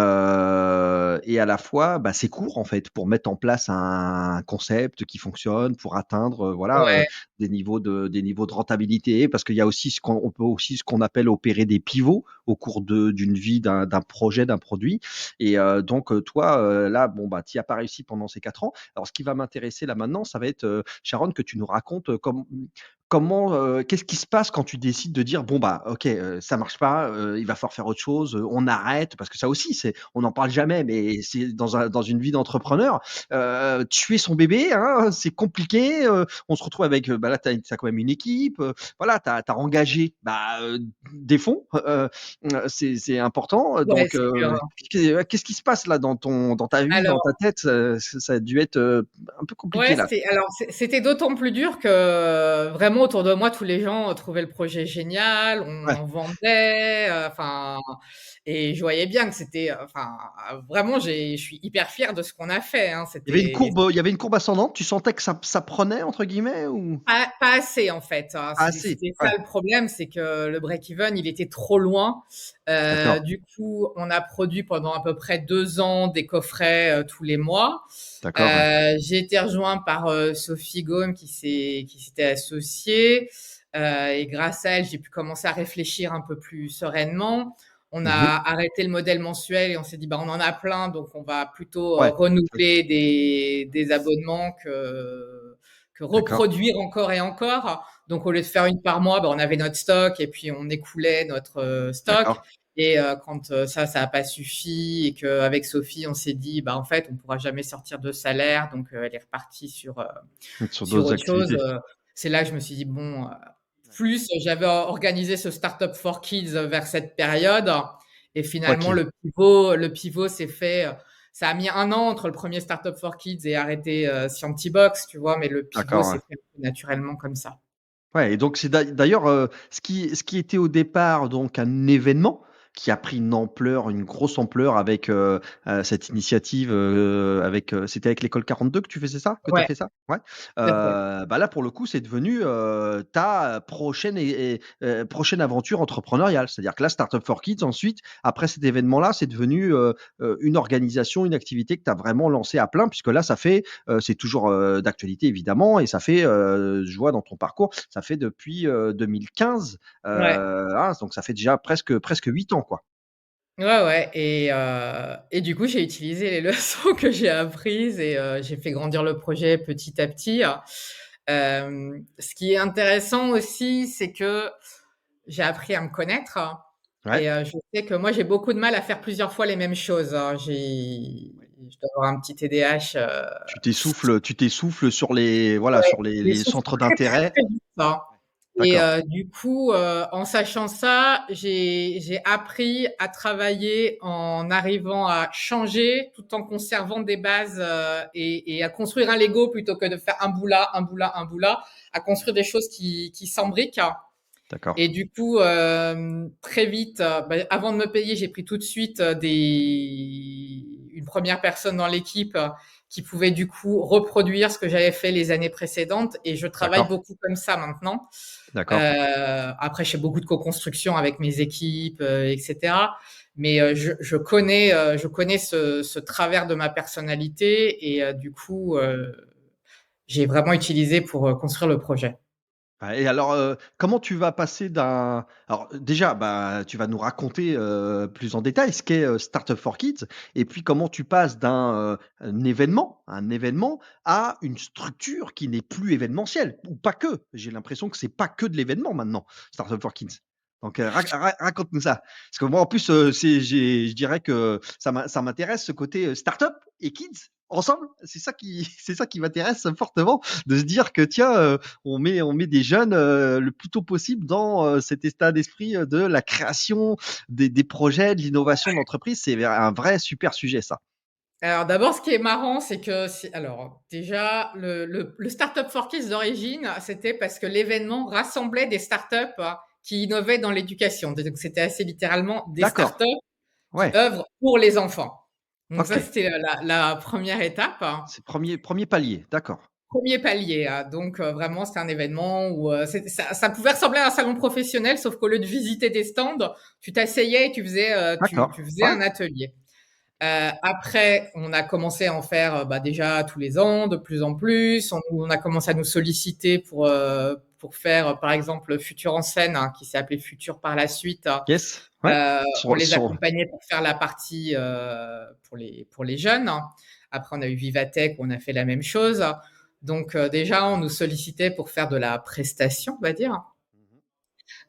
à la fois, bah, c'est court en fait pour mettre en place un concept qui fonctionne, pour atteindre, voilà, ouais, des niveaux de rentabilité. Parce qu'il y a aussi on peut aussi ce qu'on appelle opérer des pivots au cours d'une vie d'un projet, d'un produit. Et donc, toi, là, bon, bah, tu y as pas réussi pendant ces 4 ans. Alors ce qui va m'intéresser là maintenant, ça va être, Sharon, que tu nous racontes, comment, qu'est-ce qui se passe quand tu décides de dire: «Bon, bah, OK, ça marche pas, il va falloir faire autre chose, on arrête», parce que ça aussi, on n'en parle jamais, mais c'est dans une vie d'entrepreneur, tuer son bébé, hein, c'est compliqué, on se retrouve avec, bah, là, tu as quand même une équipe, voilà, tu as engagé, bah, des fonds, c'est important, ouais, donc c'est dur. qu'est-ce qui se passe là dans ta vie, dans ta Alors tête? Ça a dû être, un peu compliqué ouais, là? c'était d'autant plus dur que vraiment autour de moi, tous les gens trouvaient le projet génial, on Ouais. en vendait, enfin et je voyais bien que c'était, enfin, vraiment je suis hyper fière de ce qu'on a fait, hein. C'était Il y avait une courbe ascendante, tu sentais que ça «prenait» entre guillemets ou? pas assez en fait, hein. Pas assez? C'était ça Ouais, le problème, c'est que le break even, il était trop loin. d'accord, Du coup, on a produit pendant à peu près 2 ans des coffrets, tous les mois. d'accord, ouais. J'ai été rejointe par, Sophie Gaume qui s'était associée, et grâce à elle, j'ai pu commencer à réfléchir un peu plus sereinement. On Mmh mh. a arrêté le modèle mensuel et on s'est dit: «Bah, on en a plein, donc on va plutôt, Ouais, renouveler des abonnements que d'accord, reproduire encore et encore». Donc au lieu de faire une par mois, bah, on avait notre stock et puis on écoulait notre, stock. d'accord. Et quand ça a pas suffi et qu'avec Sophie, on s'est dit: «Bah, en fait, on pourra jamais sortir de salaire», donc elle est repartie Sur sur d'autres autre chose. activités. C'est là que je me suis dit: «Bon», plus j'avais organisé ce Startup for Kids vers cette période et Ouais, finalement qui le pivot s'est fait, ça a mis 1 an entre le premier Startup for Kids et arrêter, Scientibox, tu vois? Mais le pivot d'accord, ouais. s'est fait naturellement comme ça. Ouais et donc c'est d'ailleurs, ce qui était au départ donc un événement, qui a pris une ampleur, une grosse ampleur avec, cette initiative, c'était avec l'école 42 que tu faisais ça? Que tu as Ouais, fait ça? Ouais. tout à fait. Bah, là pour le coup c'est devenu, ta prochaine aventure entrepreneuriale. C'est-à-dire que là, Startup for Kids ensuite, après cet événement-là, c'est devenu, une organisation, une activité que tu as vraiment lancée à plein puisque là ça fait, c'est toujours, d'actualité évidemment et ça fait, je vois dans ton parcours, ça fait depuis, 2015, Ouais. donc ça fait déjà presque 8 ans, quoi. Ouais et du coup, j'ai utilisé les leçons que j'ai apprises et j'ai fait grandir le projet petit à petit. Ce qui est intéressant aussi, c'est que j'ai appris à me connaître Ouais. et je sais que moi, j'ai beaucoup de mal à faire plusieurs fois les mêmes choses, hein. Je dois avoir un petit TDAH, Tu t'essouffles sur les voilà, ouais, sur les les les souffle centres très, très, d'intérêt. très vite, hein. Ouais, Et d'accord, du coup, en sachant ça, j'ai appris à travailler en arrivant à changer tout en conservant des bases, et à construire un Lego plutôt que de faire un bout là, un bout là, un bout là, à construire des choses qui s'embriquent. d'accord, Et du coup, très vite, avant de me payer, j'ai pris tout de suite une première personne dans l'équipe qui pouvait du coup reproduire ce que j'avais fait les années précédentes. Et je travaille d'accord, beaucoup comme ça maintenant. d'accord. Après, je fais beaucoup de co-construction avec mes équipes, etc. Mais je connais ce travers de ma personnalité et du coup, j'ai vraiment utilisé pour construire le projet. Ah et alors, comment tu vas passer d'un alors déjà, bah, tu vas nous raconter, plus en détail ce qu'est, Startup for Kids et puis comment tu passes un événement à une structure qui n'est plus événementielle ou pas que. J'ai l'impression que c'est pas que de l'événement maintenant, Startup for Kids. Donc, raconte-nous ça. Parce que moi en plus, je dirais que ça m'intéresse ce côté, start-up et kids ensemble. C'est ça qui m'intéresse fortement de se dire que tiens, on met des jeunes le plus tôt possible dans cet état d'esprit de la création des projets, de l'innovation de l'entreprise. C'est un vrai super sujet, ça. Alors d'abord, ce qui est marrant, c'est que alors déjà le Startup for Kids d'origine, c'était parce que l'événement rassemblait des startups qui innovaient dans l'éducation. Donc c'était assez littéralement des D'accord. startups qui Ouais. œuvrent pour les enfants. Donc Ok. ça, c'était la première étape. C'est premier palier. D'accord. Premier palier. Donc vraiment, c'était un événement où ça pouvait ressembler à un salon professionnel, sauf qu'au lieu de visiter des stands, tu t'asseyais et tu D'accord. faisais Ouais. un atelier. Après, on a commencé à en faire déjà tous les ans, de plus en plus. On a commencé à nous solliciter pour faire, par exemple, Futur en scène, hein, qui s'est appelé Futur par la suite. Yes. Ouais. On Sur, les sur... accompagnait pour faire la partie pour les jeunes. Après, on a eu Vivatech, où on a fait la même chose. Donc déjà, on nous sollicitait pour faire de la prestation, on va dire.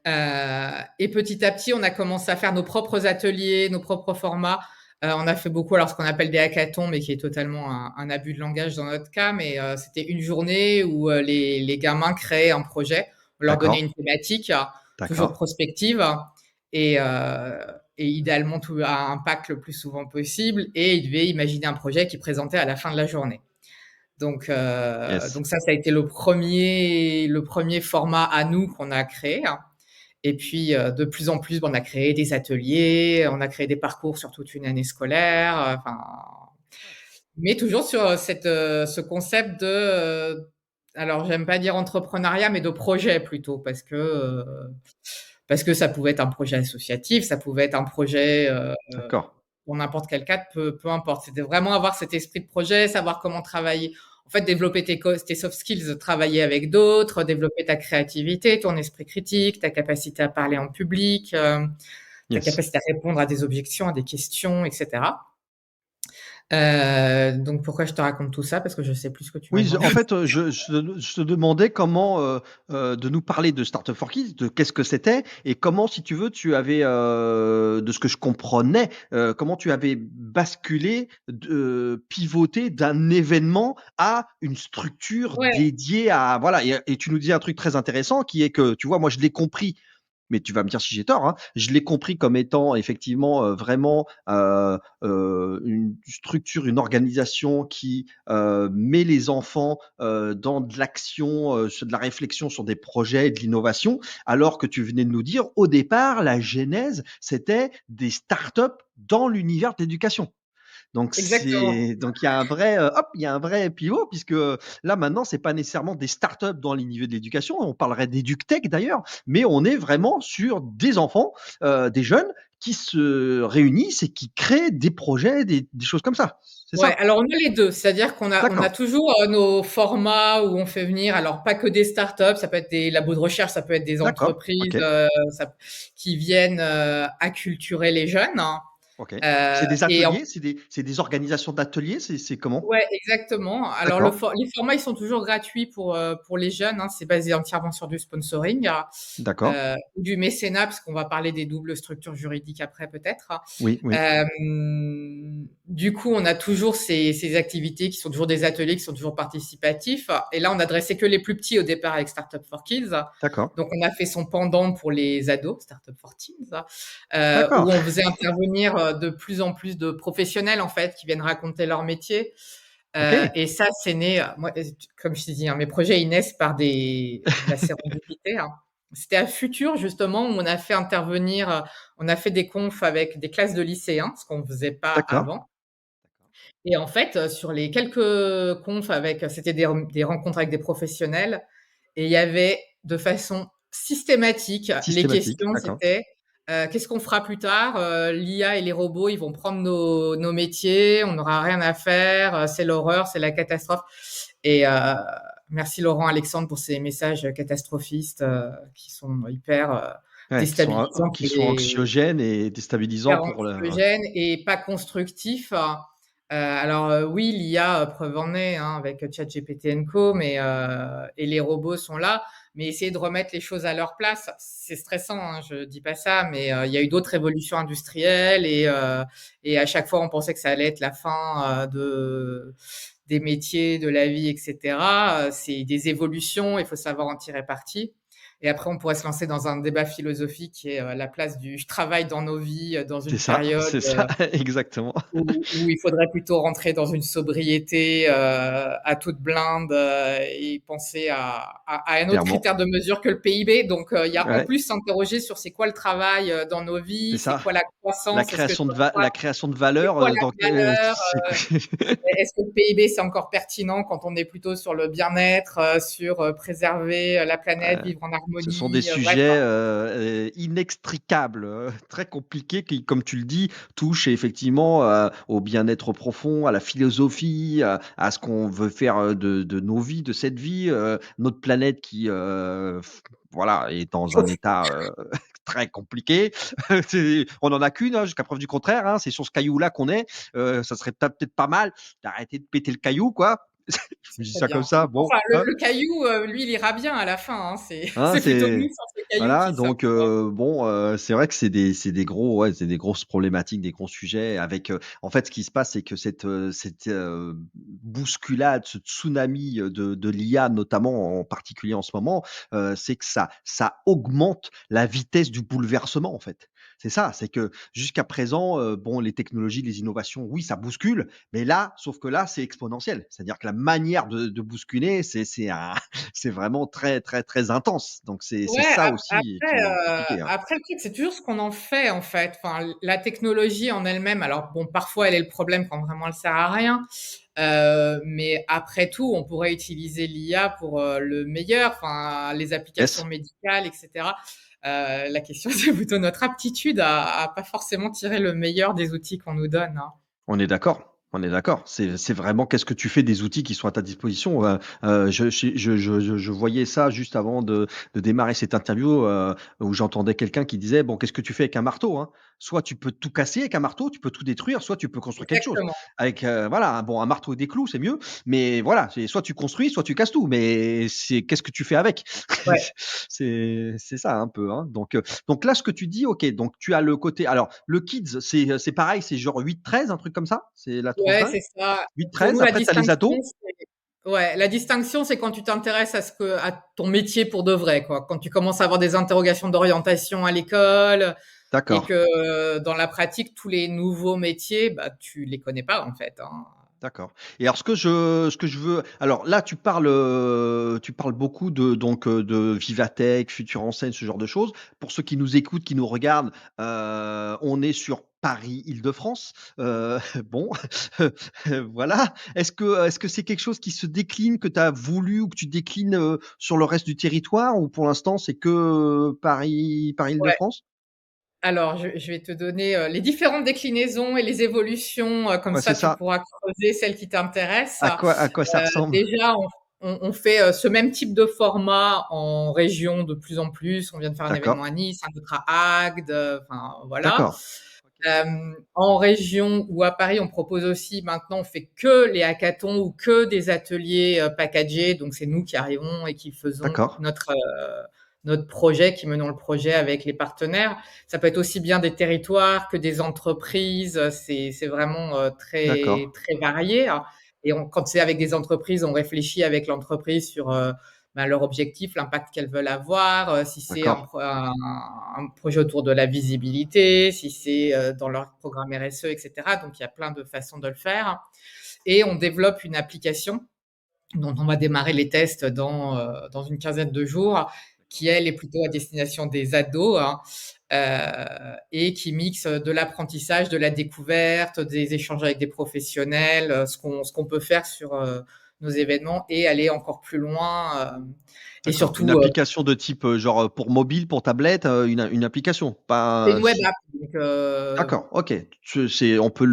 Et petit à petit, on a commencé à faire nos propres ateliers, nos propres formats. On a fait beaucoup alors ce qu'on appelle des hackathons, mais qui est totalement un abus de langage dans notre cas. Mais c'était une journée où les gamins créaient un projet. On leur donnait D'accord. une thématique, toujours D'accord. prospective, et, euh, et idéalement tout à impact le plus souvent possible. Et ils devaient imaginer un projet qu'ils présentaient à la fin de la journée. Yes. Donc ça a été le premier format à nous qu'on a créé. Et puis, de plus en plus, on a créé des ateliers, on a créé des parcours sur toute une année scolaire, enfin, mais toujours sur ce concept alors j'aime pas dire entrepreneuriat, mais de projet plutôt, parce que ça pouvait être un projet associatif, ça pouvait être un projet D'accord. pour n'importe quel cadre, peu importe. C'était vraiment avoir cet esprit de projet, savoir comment travailler. En fait, développer tes soft skills, travailler avec d'autres, développer ta créativité, ton esprit critique, ta capacité à parler en public, ta Yes. capacité à répondre à des objections, à des questions, etc. Donc pourquoi je te raconte tout ça? Parce que je sais plus ce que tu m'as Oui, demandé. en fait, je te demandais comment, de nous parler de Startup for Kids, de qu'est-ce que c'était et comment, si tu veux, tu avais, de ce que je comprenais, comment tu avais basculé, pivoté d'un événement à une structure Ouais, dédiée à voilà et tu nous dis un truc très intéressant qui est que, tu vois, moi, je l'ai compris mais tu vas me dire si j'ai tort, hein. Je l'ai compris comme étant effectivement, vraiment, une structure, une organisation qui, met les enfants, dans de l'action, sur de la réflexion sur des projets, de l'innovation. Alors que tu venais de nous dire, au départ, la genèse, c'était des startups dans l'univers de l'éducation. exactement. Donc il y a un vrai, hop, il y a un vrai pivot puisque, là maintenant c'est pas nécessairement des startups dans l'univers de l'éducation, on parlerait d'EducTech d'ailleurs, mais on est vraiment sur des enfants, des jeunes qui se réunissent et qui créent des projets, des choses comme ça. C'est Ouais, ça? alors on a les 2, c'est-à-dire on a D'accord, toujours, nos formats où on fait venir alors pas que des startups, ça peut être des labos de recherche, ça peut être des d'accord, entreprises, OK, qui viennent, acculturer les jeunes, hein. OK. C'est des Et en ateliers? C'est des organisations d'ateliers? C'est comment? Ouais, exactement. Alors D'accord, les formats, ils sont toujours gratuits pour les jeunes, hein. C'est basé entièrement sur du sponsoring, d'accord. ou du mécénat, parce qu'on va parler des doubles structures juridiques après peut-être. Oui, oui. Du coup, on a toujours ces activités qui sont toujours des ateliers qui sont toujours participatifs. Et là, on adressait que les plus petits au départ avec Startup for Kids. D'accord. Donc, on a fait son pendant pour les ados, Startup for Teens, D'accord. où on faisait intervenir de plus en plus de professionnels en fait qui viennent raconter leur métier. OK. Et ça, c'est né, moi, comme je t'ai dit, hein, mes projets, ils naissent par de la sérendipité, hein. C'était à Futur, justement, où on a fait intervenir, on a fait des confs avec des classes de lycéens, ce qu'on ne faisait pas D'accord. avant. Et en fait, sur les quelques confs c'était des rencontres avec des professionnels, et il y avait de façon systématique, les Systématique. questions, D'accord. c'était qu'est-ce qu'on fera plus tard? L'IA et les robots, ils vont prendre nos métiers, on n'aura rien à faire, c'est l'horreur, c'est la catastrophe. Et merci Laurent Alexandre pour ces messages catastrophistes qui sont hyper Ouais, déstabilisants qui pour sont les anxiogènes et déstabilisants hyper pour le anxiogène et pas constructif. Alors oui, l'IA, preuve en est, hein, avec ChatGPT et co, mais et les robots sont là, mais essayer de remettre les choses à leur place, c'est stressant, hein, je dis pas ça, mais il y a eu d'autres révolutions industrielles et à chaque fois on pensait que ça allait être la fin des métiers, de la vie, etc. C'est des évolutions, il faut savoir en tirer parti. Et après, on pourrait se lancer dans un débat philosophique qui est la place du travail dans nos vies, dans une période c'est ça, exactement. où il faudrait plutôt rentrer dans une sobriété à toute blinde et penser à un autre Clairement. critère de mesure que le PIB. Donc, il y a en Ouais, plus s'interroger sur c'est quoi le travail dans nos c'est vies, c'est ça. quoi la croissance, est-ce que La création de c'est valeur, quoi la dans valeur, c'est quoi est-ce que le PIB c'est encore pertinent quand on est plutôt sur le bien-être, sur préserver la planète, vivre en ce sont des harmonie, bref. sujets, inextricables, très compliqués qui, comme tu le dis, touchent effectivement, au bien-être profond, à la philosophie, à ce qu'on veut faire, de nos vies, de cette vie, notre planète qui, f voilà, est dans un état, très compliqué. On en a qu'une, jusqu'à preuve du contraire, c'est sur ce caillou-là qu'on est. Ça serait peut-être pas mal d'arrêter de péter le caillou, quoi. Je me dis Très ça comme bien. ça, bon, Enfin, hein. le caillou, lui, il ira bien à la fin, hein. C'est Hein, c'est plutôt nous c'est sur ce caillou voilà, qui sommes. donc bon, c'est vrai que c'est des gros ouais, c'est des grosses problématiques, des gros sujets avec, en fait, ce qui se passe, c'est que cette bousculade, ce tsunami, de l'IA, notamment, en particulier en ce moment, c'est que ça augmente la vitesse du bouleversement, en fait. C'est ça, c'est que jusqu'à présent, bon, les technologies, les innovations, oui, ça bouscule, mais là, sauf que là, c'est exponentiel. C'est-à-dire que la manière de bousculer, c'est un c'est vraiment très, très, très intense. Donc c'est Ouais, ça aussi après, qui est compliqué, hein. après le truc, c'est toujours ce qu'on en fait, en fait. Enfin, la technologie en elle-même, alors bon, parfois, elle est le problème quand vraiment elle sert à rien. Mais après tout, on pourrait utiliser l'IA pour le meilleur, enfin, les applications Yes, médicales, etc. La question, c'est plutôt notre aptitude à pas forcément tirer le meilleur des outils qu'on nous donne, hein. on est d'accord. On est d'accord. C'est vraiment qu'est-ce que tu fais des outils qui sont à ta disposition. Je voyais ça juste avant de démarrer cette interview, où j'entendais quelqu'un qui disait: «Bon, qu'est-ce que tu fais avec un marteau, hein? Soit tu peux tout casser avec un marteau, tu peux tout détruire, soit tu peux construire quelque chose. Exactement. Avec, voilà, bon, un marteau et des clous, c'est mieux, mais voilà, c'est soit tu construis, soit tu casses tout, mais c'est qu'est-ce que tu fais avec?» Ouais. C'est ça un peu, hein. Donc là, ce que tu dis, OK, donc tu as le côté alors le kids, c'est pareil, c'est genre 8-13, un truc comme ça? C'est la tranche Ouais, d'âge? c'est ça. Pour 8-13, nous, la après tu as les distinction, ados? la distinction, c'est quand tu t'intéresses à ton métier pour de vrai, quoi. Quand tu commences à avoir des interrogations d'orientation à l'école et D'accord, que dans la pratique, tous les nouveaux métiers, bah, tu les connais pas, en fait, hein. d'accord. Et alors ce que je veux alors là, tu parles beaucoup de Vivatech, Futur Enseigne, ce genre de choses. Pour ceux qui nous écoutent, qui nous regardent, on est sur Paris-Île-de-France. Bon, voilà. Est-ce que c'est quelque chose qui se décline, que tu as voulu ou que tu déclines, sur le reste du territoire ou pour l'instant c'est que, Ouais. Paris-Île-de-France? Alors, je vais te donner les différentes déclinaisons et les évolutions, comme Ouais, c'est ça tu ça. pourras creuser celles qui t'intéressent. À quoi ça ressemble? Déjà, on fait ce même type de format en région de plus en plus. On vient de faire un événement D'accord, à Nice, un autre à Agde, enfin voilà. d'accord. En région ou à Paris, on propose aussi maintenant, on fait que les hackathons ou que des ateliers packagés. Donc c'est nous qui arrivons et qui faisons D'accord, notre projet, qui menons le projet avec les partenaires. Ça peut être aussi bien des territoires que des entreprises. C'est vraiment d'accord, très très varié. Et quand c'est avec des entreprises, on réfléchit avec l'entreprise sur leur objectif, l'impact qu'elles veulent avoir, si c'est d'accord, un projet autour de la visibilité, si c'est dans leur programme RSE, etc. Donc, il y a plein de façons de le faire. Et on développe une application dont on va démarrer les tests dans une quinzaine de jours, qui, elle, est plutôt à destination des ados, hein, et qui mixe de l'apprentissage, de la découverte, des échanges avec des professionnels, ce qu'on peut faire sur nos événements et aller encore plus loin. Et d'accord. Une surtout, application de type, genre, pour mobile, pour tablette, une application, c'est pas, une web app. Donc, d'accord, OK. On peut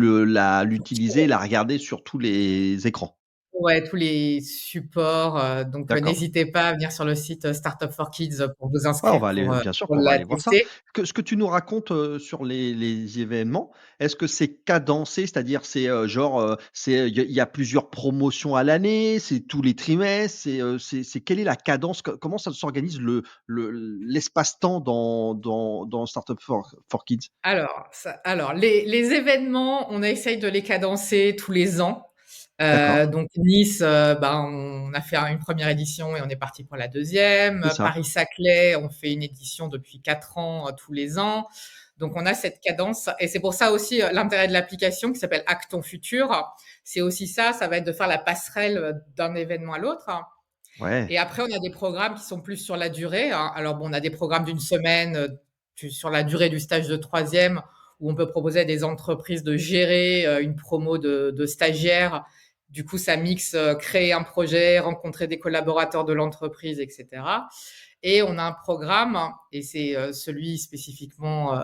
l'utiliser, la regarder sur tous les écrans. ouais, tous les supports. Donc, D'accord. n'hésitez pas à venir sur le site Startup for Kids pour vous Ouais, on inscrire va aller bien sûr pour qu'on va la aller voir ça. tester. Ce que tu nous racontes, sur les événements, est-ce que c'est cadencé? C'est-à-dire c'est, genre, il y a plusieurs promotions à l'année? C'est tous les trimestres? C'est quelle est la cadence? Comment ça s'organise l'espace-temps dans Startup for Kids? Alors les événements, on essaye de les cadencer tous les ans. D'accord, Donc Nice, on a fait une première édition et on est parti pour la deuxième. c'est ça. Paris-Saclay, on fait une édition depuis 4 ans, tous les ans. Donc on a cette cadence et c'est pour ça aussi, l'intérêt de l'application qui s'appelle Acton Futur. C'est aussi ça, ça va être de faire la passerelle, d'un événement à l'autre. Ouais, Et après, on a des programmes qui sont plus sur la durée, hein. Alors bon, on a des programmes d'une semaine, sur la durée du stage de troisième, où on peut proposer à des entreprises de gérer une promo de stagiaires. Du coup, ça mixe créer un projet, rencontrer des collaborateurs de l'entreprise, etc. Et on a un programme, et c'est celui spécifiquement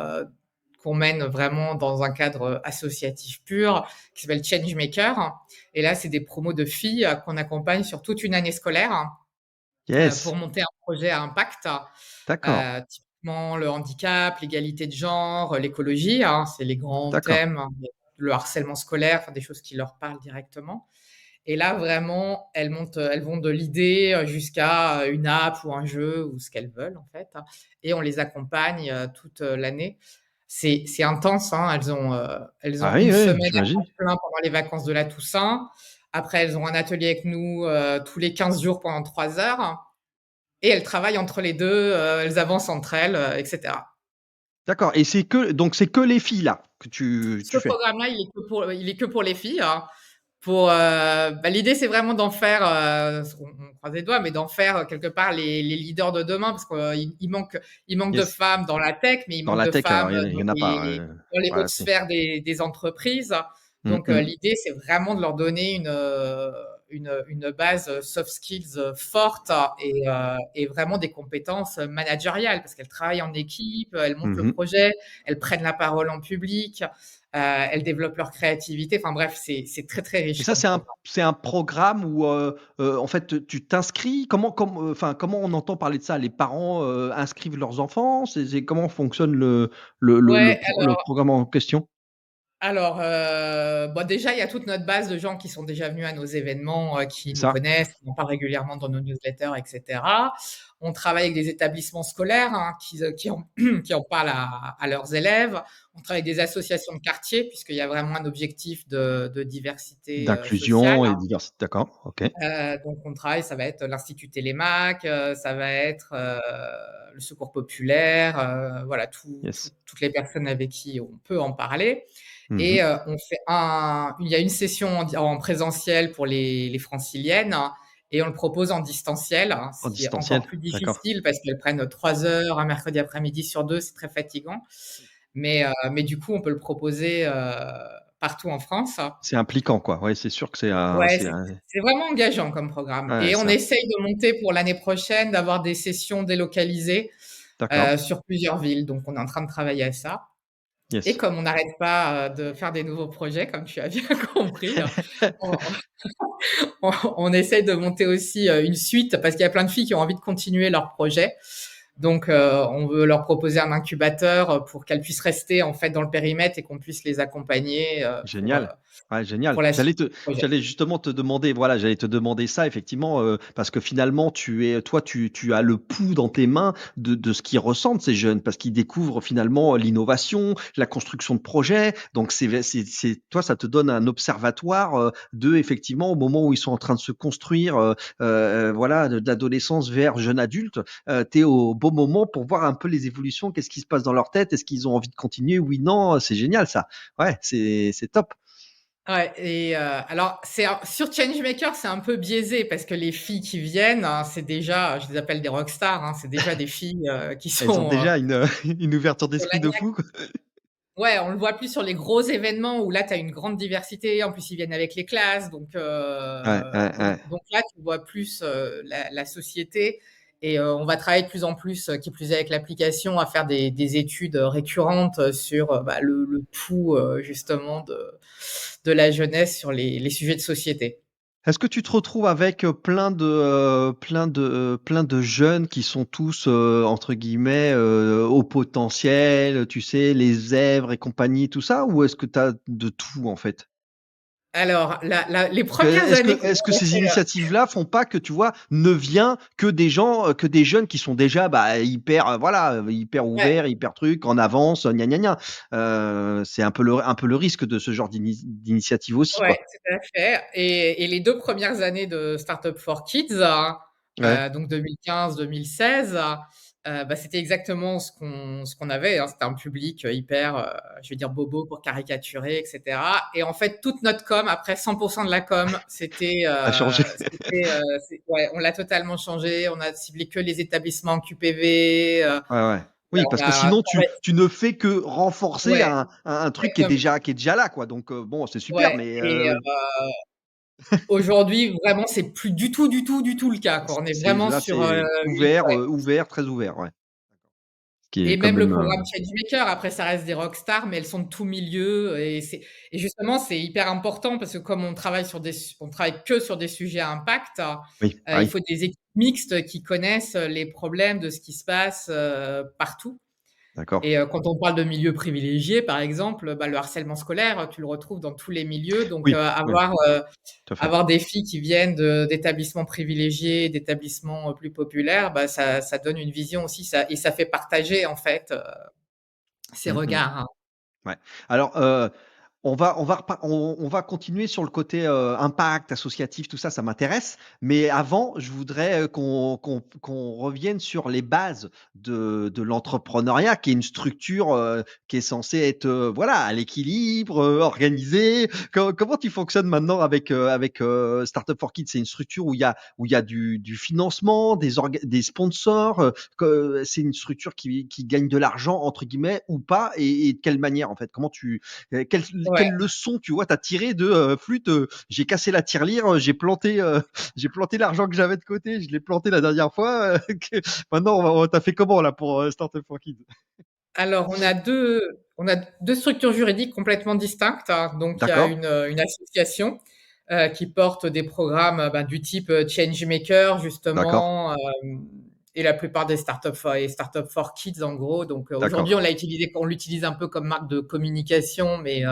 qu'on mène vraiment dans un cadre associatif pur, qui s'appelle Changemaker. Et là, c'est des promos de filles qu'on accompagne sur toute une année scolaire yes, pour monter un projet à impact. d'accord, Typiquement le handicap, l'égalité de genre, l'écologie, hein, c'est les grands d'accord. thèmes, hein, le harcèlement scolaire, enfin, des choses qui leur parlent directement. Et là, vraiment, elles vont de l'idée jusqu'à une app ou un jeu ou ce qu'elles veulent, en fait. Et on les accompagne toute l'année. C'est intense, hein. Elles Ah ont oui, une oui, semaine à j'imagine. temps plein pendant les vacances de la Toussaint. Après, elles ont un atelier avec nous tous les 15 jours pendant 3 heures. Et elles travaillent entre les deux, elles avancent entre elles, etc. D'accord, et c'est que les filles là que tu Ce fais? programme-là, il est que pour les filles, hein. L'idée, c'est vraiment d'en faire, on croise les doigts, mais d'en faire quelque part les leaders de demain, parce qu'il manque de Yes. femmes dans la tech, mais il Dans manque la de tech, femmes il y en a pas, dans les voilà, hautes c'est sphères des entreprises. mmh Donc, mh. l'idée, c'est vraiment de leur donner une base soft skills forte et vraiment des compétences managériales, parce qu'elles travaillent en équipe, elles montent le Mmh. projet, elles prennent la parole en public. Elles développent leur créativité. Enfin bref, c'est très, très Et riche ça, comme programme. c'est un programme où, en fait, tu t'inscris? Enfin, comment on entend parler de ça? Les parents, inscrivent leurs enfants? Comment fonctionne Ouais, le programme en question? déjà, il y a toute notre base de gens qui sont déjà venus à nos événements, qui C'est nous ça? connaissent, qui en parlent régulièrement dans nos newsletters, et cetera. On travaille avec des établissements scolaires, hein, qui en parlent à leurs élèves. On travaille avec des associations de quartier, puisqu'il y a vraiment un objectif de diversité, sociale. D'inclusion et diversité, d'accord, OK. Donc on travaille, ça va être l'Institut Télémac, ça va être, le Secours populaire, voilà, Yes. toutes les personnes avec qui on peut en parler. Mmh. Et il y a une session en présentiel pour les franciliennes, hein, et on le propose en distanciel, hein, En ce qui est encore distanciel? plus D'accord. difficile parce qu'elles prennent 3 heures un mercredi après-midi sur 2, c'est très fatigant. Mais du coup, on peut le proposer, partout en France. C'est impliquant, quoi. Ouais, c'est sûr que Ouais, c'est c'est un c'est vraiment engageant comme programme ouais, et on essaye de monter pour l'année prochaine, d'avoir des sessions délocalisées, d'accord. sur plusieurs villes. Donc on est en train de travailler à ça et Yes. comme on n'arrête pas, de faire des nouveaux projets, comme tu as bien compris, on on essaye de monter aussi, une suite parce qu'il y a plein de filles qui ont envie de continuer leur projet. Donc, on veut leur proposer un incubateur pour qu'elles puissent rester en fait dans le périmètre et qu'on puisse les accompagner Génial. Ouais, génial. pour la suite J'allais du te projet. j'allais justement te demander, voilà, j'allais te demander ça effectivement, parce que finalement tu as le pouls dans tes mains de ce qu'ils ressentent ces jeunes, parce qu'ils découvrent finalement l'innovation, la construction de projets. Donc c'est toi, ça te donne un observatoire, de effectivement au moment où ils sont en train de se construire, voilà, de l'adolescence vers jeune adulte, tu es au bon moment pour voir un peu les évolutions. Qu'est-ce qui se passe dans leur tête? Est-ce qu'ils ont envie de continuer? Oui, non? C'est génial ça. Ouais, c'est top. Ouais, et alors sur Changemaker, c'est un peu biaisé parce que les filles qui viennent, hein, c'est déjà, je les appelle des rockstars, hein, c'est déjà des filles qui Elles ont sont déjà une, une ouverture sur d'esprit de la fou, quoi. ouais, on le voit plus sur les gros événements où là, tu as une grande diversité. En plus, ils viennent avec les classes, Ouais, ouais, ouais. donc là, tu vois plus la société. Et on va travailler de plus en plus, qui plus est avec l'application, à faire des études récurrentes sur le pouls justement de la jeunesse sur les sujets de société. Est-ce que tu te retrouves avec, plein de jeunes qui sont tous, entre guillemets, «au potentiel», tu sais, les zèbres et compagnie, tout ça? Ou est-ce que tu as de tout, en fait? Alors, les Que premières années qu'on est-ce que avait ces fait, initiatives-là font pas que, tu vois, ne vient que des gens, que des jeunes qui sont déjà, bah, hyper, voilà, hyper ouais, ouverts, hyper trucs, en avance, gna gna gna. C'est un peu le risque de ce genre d'initiative aussi, ouais, quoi. tout à fait. Et les 2 premières années de Startup for Kids, Ouais. donc 2015-2016, c'était exactement ce qu'on avait, hein. C'était un public, hyper, je vais dire bobo pour caricaturer et cetera. Et en fait, toute notre com, après 100 de la com, A changé. ouais, on l'a totalement changé. On a ciblé que les établissements QPV, Ouais, ouais. Oui, parce on que a sinon ouais, tu ne fais que renforcer ouais, un truc exactement, qui est déjà là, quoi. Donc bon, c'est super, ouais. mais Et aujourd'hui, vraiment, c'est plus du tout, du tout, du tout le cas, quoi. On est c'est vraiment là, sur, c'est une ouvert, ouais. ouvert, très ouvert, ouais. Ce qui est Et quand même le même, programme Changemaker, après ça reste des rockstars, mais elles sont de tout milieu. Et justement, c'est hyper important parce que comme on travaille que sur des sujets à impact, oui, ah il oui, faut des équipes mixtes qui connaissent les problèmes de ce qui se passe, partout. d'accord. Et quand on parle de milieux privilégiés, par exemple, le harcèlement scolaire, tu le retrouves dans tous les milieux. Donc Oui, oui, tout à fait. avoir des filles qui viennent d'établissements privilégiés, d'établissements plus populaires, ça donne une vision aussi, et ça fait partager en fait ces Mmh mh. regards, hein. Ouais. Alors, on va continuer sur le côté, impact associatif, tout ça, ça m'intéresse. Mais avant, je voudrais, qu'on revienne sur les bases de l'entrepreneuriat, qui est une structure, qui est censée être, voilà, à l'équilibre, organisée. Comment tu fonctionnes maintenant avec, Startup for Kids? C'est une structure où il y a du financement, des sponsors, que c'est une structure qui «gagne de l'argent» entre guillemets ou pas? Et de quelle manière, en fait? Comment tu quelle Ouais. quelle leçon, tu vois, tu as tiré de, flûte, j'ai cassé la tirelire, j'ai planté l'argent que j'avais de côté, je l'ai planté la dernière fois, que maintenant tu as fait comment là pour, Startup for Kids? Alors on a 2 structures juridiques complètement distinctes, hein. Donc il y a D'accord, une association, qui porte des programmes, du type, Changemaker d'accord, justement, et la plupart des startup for kids en gros. Donc aujourd'hui d'accord, on l'utilise un peu comme marque de communication, mais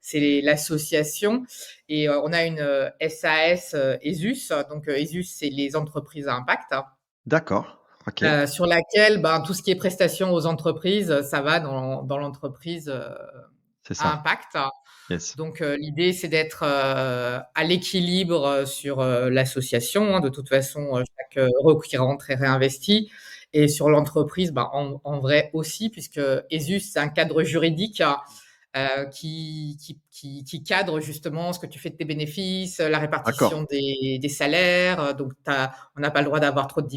c'est l'association. Et on a une, SAS, ESUS. Donc ESUS, c'est les entreprises à impact, hein. d'accord, OK, Sur laquelle, tout ce qui est prestations aux entreprises, ça va dans l'entreprise, c'est à ça. impact. Yes. Donc l'idée, c'est d'être, à l'équilibre, sur, l'association, hein. De toute façon, chaque euro qui rentre est réinvesti. Et sur l'entreprise, en vrai aussi, puisque ESUS, c'est un cadre juridique, qui cadre justement ce que tu fais de tes bénéfices, la D'accord, répartition des salaires. Donc on n'a pas le droit d'avoir trop de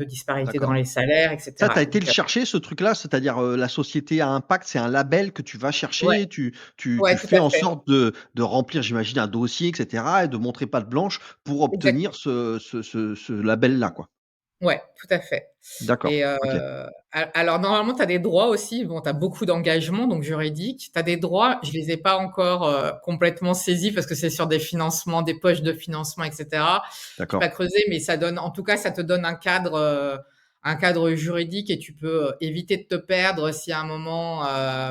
disparité dans d'accord. les salaires, et Ça, tu cetera. as été Donc le chercher ce truc-là? C'est-à-dire, la société à impact, c'est un label que tu vas ouais, chercher, ouais, tu tout fais à en fait. sorte de remplir, j'imagine, un dossier et cetera et de montrer patte blanche pour obtenir Exactement. ce label-là, quoi? Ouais, tout à fait. D'accord, Et OK. alors normalement, tu as des droits aussi. Bon, tu as beaucoup d'engagements, donc juridiques. Tu as des droits, je les ai pas encore, complètement saisis parce que c'est sur des financements, des poches de financement, et cetera. J'ai D'accord. pas creusé, mais ça donne, en tout cas, ça te donne un cadre juridique et tu peux éviter de te perdre si à un moment,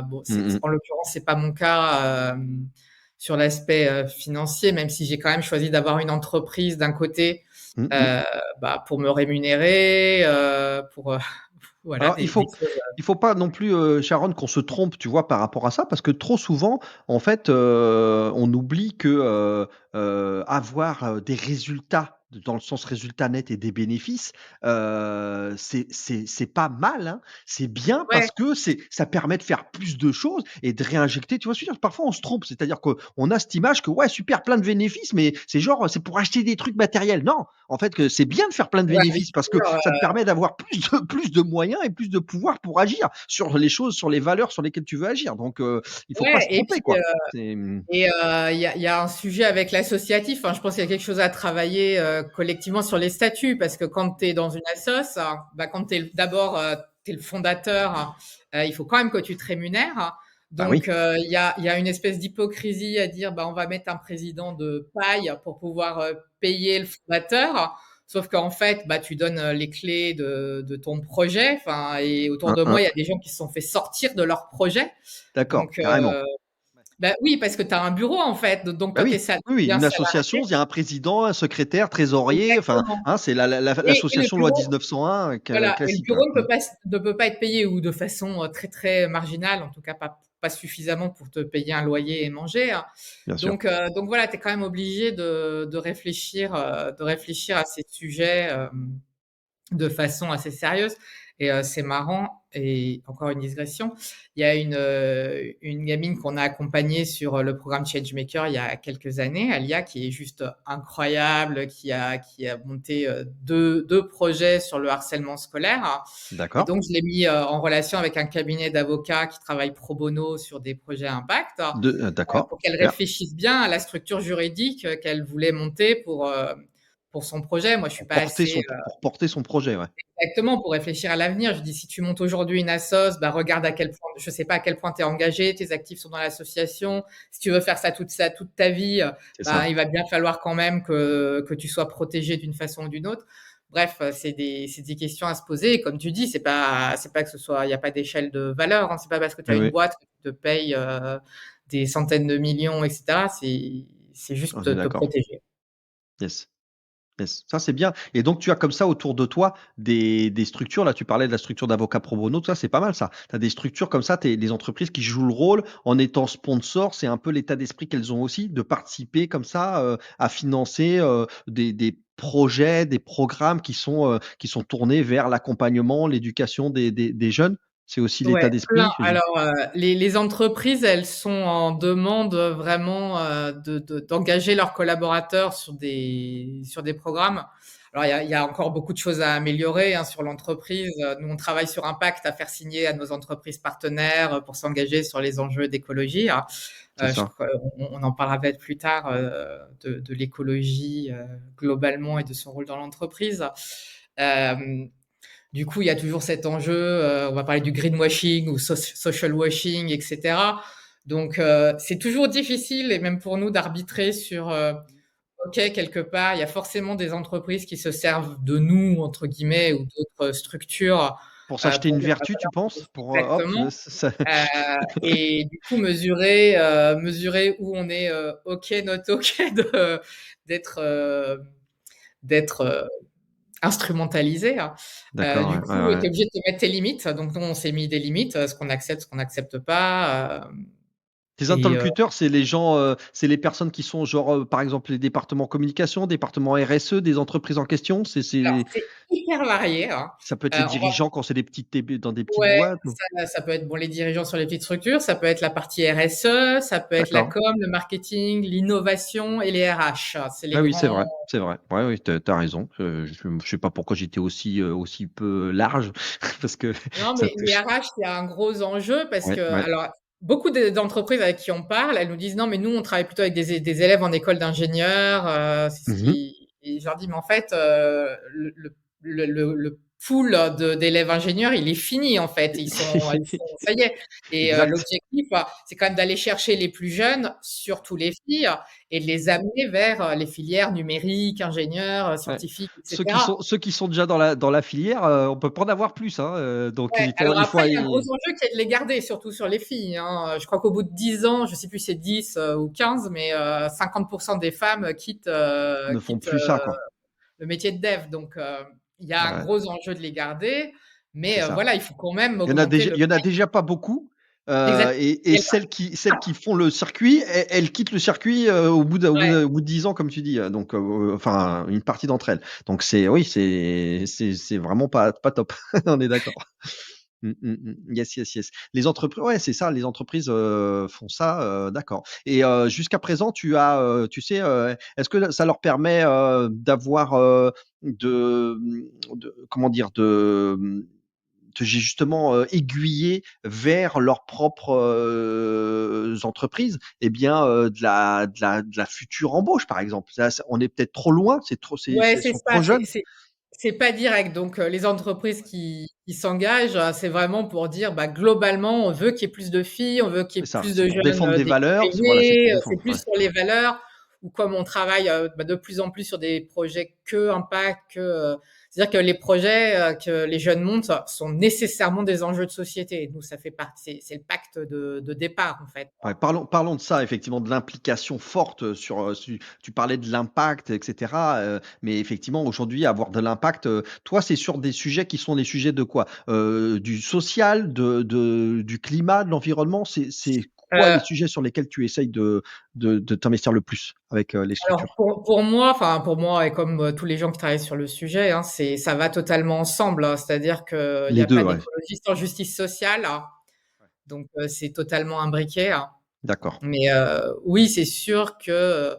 bon, Mmh mh. en l'occurrence, c'est pas mon cas sur l'aspect financier, même si j'ai quand même choisi d'avoir une entreprise d'un côté, Mmh mh. pour me rémunérer, pour voilà, Alors des choses. il faut pas non plus, Sharon, qu'on se trompe, tu vois, par rapport à ça, parce que trop souvent, en fait, on oublie que, avoir, des résultats, dans le sens résultat net et des bénéfices, c'est pas mal, hein. C'est bien Ouais, parce que ça permet de faire plus de choses et de réinjecter, tu vois ce que je veux dire? Parfois on se trompe, c'est-à-dire qu'on a cette image que ouais, super, plein de bénéfices, mais c'est genre, c'est pour acheter des trucs matériels. Non, en fait, que c'est bien de faire plein de ouais, bien bénéfices parce que sûr, ça te permet d'avoir plus de moyens et plus de pouvoir pour agir sur les choses, sur les valeurs sur lesquelles tu veux agir. Donc, il faut pas ouais se et tromper, puis, quoi. C'est, mmh, il y a un sujet avec l'associatif, enfin, je pense qu'il y a quelque chose à travailler, collectivement sur les statuts parce que quand tu es dans une assoce, bah, quand tu es d'abord, tu es le fondateur, il faut quand même que tu te rémunères. bah Donc, oui, il y a une espèce d'hypocrisie à dire: «Bah, on va mettre un président de paille pour pouvoir, payer le fondateur». Sauf qu'en fait, bah, tu donnes, les clés de ton projet, enfin et autour hein, de moi, hein. il y a des gens qui se sont fait sortir de leur projet. D'accord, Donc, carrément. bah, oui, parce que tu as un bureau en fait, donc Bah toi tu es oui, oui, oui, bien une association, salarié il y a un président, un secrétaire, trésorier, enfin, exactement hein, c'est et le l'association loi bureau 1901 voilà et le classique, ouais. bureau Mmh, ne peut pas être payé ou de façon, très, très marginale, en tout cas pas suffisamment pour te payer un loyer et manger, hein. bien sûr. Donc voilà, tu es quand même obligé de réfléchir à ces sujets, de façon assez sérieuse et c'est marrant et encore une digression, il y a une gamine qu'on a accompagnée sur, le programme Changemaker il y a quelques années, Alia, qui est juste incroyable, qui a monté, 2 projets sur le harcèlement scolaire et D'accord. donc je l'ai mis, en relation avec un cabinet d'avocats qui travaille pro bono sur des projets à impact, D'accord, pour qu'elle super. réfléchisse bien à la structure juridique, qu'elle voulait monter pour son projet. Moi, je suis pas assez, Pour porter son projet, ouais. exactement, pour réfléchir à l'avenir. Je dis: «Si tu montes aujourd'hui une assoce, bah, regarde à quel point je sais pas à quel point tu es engagé, tes actifs sont dans l'association. Si tu veux faire ça toute ta vie, C'est bah, ça. il va bien falloir quand même que tu sois protégé d'une façon ou d'une autre». Bref, c'est des questions à se poser et comme tu dis, c'est pas que ce soit il y a pas d'échelle de valeur, hein. C'est pas parce que tu Oui, as une oui. boîte que tu te payes, des centaines de millions et cetera. C'est juste On est te d'accord. protéger. Yes. Yes, ça c'est bien et donc tu as comme ça autour de toi des structures, là tu parlais de la structure d'avocats pro bono, tout ça c'est pas mal ça. Tu as des structures comme ça, tu des entreprises qui jouent le rôle en étant sponsors, c'est un peu l'état d'esprit qu'elles ont aussi de participer comme ça, à financer, des projets, des programmes qui sont tournés vers l'accompagnement, l'éducation des jeunes? C'est aussi Ouais, l'état plein. d'esprit? Je Alors, les entreprises, elles sont en demande, vraiment, d'engager leurs collaborateurs sur des programmes. Alors il y a encore beaucoup de choses à améliorer, hein, sur l'entreprise. Nous, on travaille sur Impact à faire signer à nos entreprises partenaires, pour s'engager sur les enjeux d'écologie, hein. c'est Je ça. crois on en parlera peut-être plus tard, de l'écologie, globalement et de son rôle dans l'entreprise. Hem Du coup, il y a toujours cet enjeu, on va parler du greenwashing ou social washing et cetera. Donc c'est toujours difficile et même pour nous d'arbitrer sur, OK, quelque part, il y a forcément des entreprises qui se servent de «nous» entre guillemets ou d'autres structures, Pour s'acheter pour une dire: «Bah, vertu tu voilà, penses? Pour, hop, exactement». ça Et du coup mesurer où on est, OK, not OK de d'être, d'être, instrumentalisé, hein. d'accord, Du ouais, ouais, coup, tu ouais. es obligé de te mettre tes limites. Donc nous, on s'est mis des limites, ce qu'on n'accepte pas, Tes et interlocuteurs, c'est les gens, c'est les personnes qui sont genre, par exemple, les départements communication, départements RSE des entreprises en question? alors C'est c'est hyper varié, hein. ça peut être les On va dirigeants quand c'est des petites TP dans des petites Ouais, boîtes ou? ça peut être, bon, les dirigeants sur les petites structures, ça peut être la partie RSE, ça peut être la D'accord. com, le marketing, l'innovation et les RH. C'est les Ah oui, c'est grands vrai, c'est vrai. Ouais, oui, tu as raison. Je sais pas pourquoi j'étais aussi, aussi peu large parce que Non, ça mais les touche RH, il y a un gros enjeu parce que ouais, ouais. alors beaucoup d'entreprises avec qui on parle, elles nous disent: «Non, mais nous, on travaille plutôt avec des élèves en école d'ingénieurs», c'est ce Mmh. qui et je leur dis: «Mais en fait, le pool d'élèves ingénieurs, il est fini en fait. Ça y est. Et Exact. l'objectif, c'est quand même d'aller chercher les plus jeunes, surtout les filles, et de les amener vers les filières numériques, ingénieurs, Ouais. scientifiques, Ceux qui etc. sont ceux qui sont déjà dans la filière, on peut pas en avoir plus, hein, donc Ouais, alors il faut après, il y a un gros aller enjeu qui est de les garder, surtout sur les filles, hein. Je crois qu'au bout de 10 ans, je sais plus si c'est 10 ou 15, mais 50% des femmes ne font quittent plus ça, quoi. le métier de dev. Donc, il y a un Ouais, gros enjeu de les garder, c'est mais ça. voilà, il faut quand même augmenter le Il y en a déjà pas beaucoup, exactement. et celles qui font le circuit, elles quittent le circuit, Ouais. au bout de 10 ans comme tu dis, donc enfin une partie d'entre elles. Donc c'est oui, c'est vraiment pas top. On est d'accord. Yes, yes, yes. Les entreprises, ouais, c'est ça, les entreprises, font ça, d'accord, et jusqu'à présent, tu sais, est-ce que ça leur permet, d'avoir, comment dire? De justement, aiguiller vers leurs propres, entreprises, et bien, de la future embauche, par exemple? Ça on est peut-être trop loin, Ouais, elles c'est sont ça, trop jeunes? c'est pas direct. Donc, les entreprises qui s'engagent, c'est vraiment pour dire, bah, globalement, on veut qu'il y ait plus de filles, on veut qu'il y C'est ait ça, plus c'est de pour jeunes, défendre des d'équipes valeurs, voilà, c'est pour privées, c'est défendre, plus ouais. sur les valeurs ou comme on travaille, bah, de plus en plus sur des projets que impact, c'est-à-dire que les projets, que les jeunes montent sont nécessairement des enjeux de société. Nous, ça fait partie c'est le pacte de départ, en fait. Ouais, parlons de ça, effectivement, de l'implication forte sur, tu parlais de l'impact, et cetera, mais effectivement, aujourd'hui, avoir de l'impact, toi, c'est sur des sujets qui sont des sujets de quoi? Du social, du climat, de l'environnement? C'est quoi les Heu sujets sur lesquels tu essayes de t'investir le plus avec, les Alors structures? pour moi, enfin pour moi et comme, tous les gens qui travaillent sur le sujet, hein, ça va totalement ensemble, hein. C'est-à-dire qu'il y Les a 2, pas ouais. d'écologie sans justice sociale, hein. Donc c'est totalement imbriqué, hein. D'accord. Mais oui, c'est sûr que,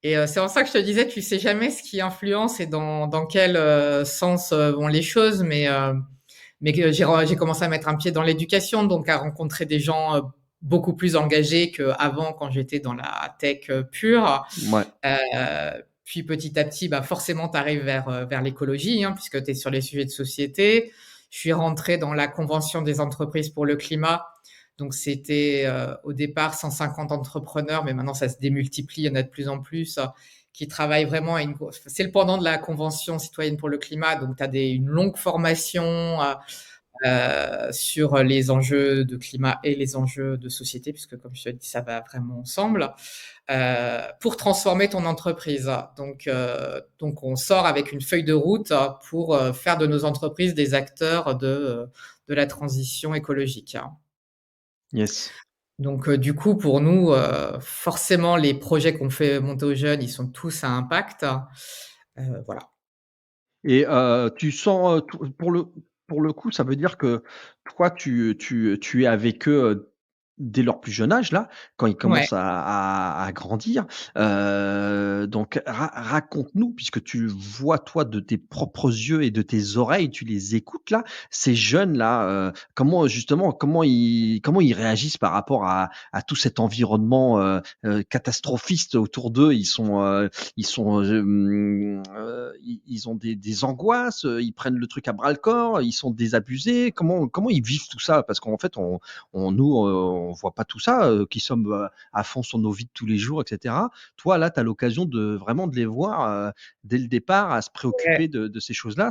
c'est en ça que je te disais, tu sais jamais ce qui influence et dans quel, sens, vont les choses. Mais que j'ai commencé à mettre un pied dans l'éducation, donc à rencontrer des gens, beaucoup plus engagés qu'avant quand j'étais dans la tech, pure. Ouais. Puis petit à petit, bah, forcément, tu arrives vers l'écologie, hein, puisque tu es sur les sujets de société. Je suis rentrée dans la convention des entreprises pour le climat. Donc c'était, au départ 150 entrepreneurs, mais maintenant ça se démultiplie, il y en a de plus en plus, qui travaillent vraiment à une c'est le pendant de la convention citoyenne pour le climat, donc tu as une longue formation, sur les enjeux de climat et les enjeux de société, puisque comme je te dis, ça va vraiment ensemble, pour transformer ton entreprise. Donc on sort avec une feuille de route pour faire de nos entreprises des acteurs de la transition écologique. Yes. Donc du coup, pour nous, forcément, les projets qu'on fait monter aux jeunes, ils sont tous à impact. Voilà. Et tu sens, t pour le coup, ça veut dire que toi, tu es avec eux, dès leur plus jeune âge là, quand ils Ouais. commencent à grandir. Donc raconte-nous, puisque tu vois toi de tes propres yeux et de tes oreilles, tu les écoutes là, ces jeunes là, comment justement, comment ils réagissent par rapport à tout cet environnement, catastrophiste autour d'eux? Ils ont des angoisses, ils prennent le truc à bras le corps, ils sont désabusés. Comment ils vivent tout ça? Parce qu'en fait, nous, on voit pas tout ça, qui sommes, à fond sur nos vies de tous les jours, et cetera. Toi, là, tu as l'occasion de vraiment de les voir, dès le départ, à se Ouais. préoccuper de ces choses-là.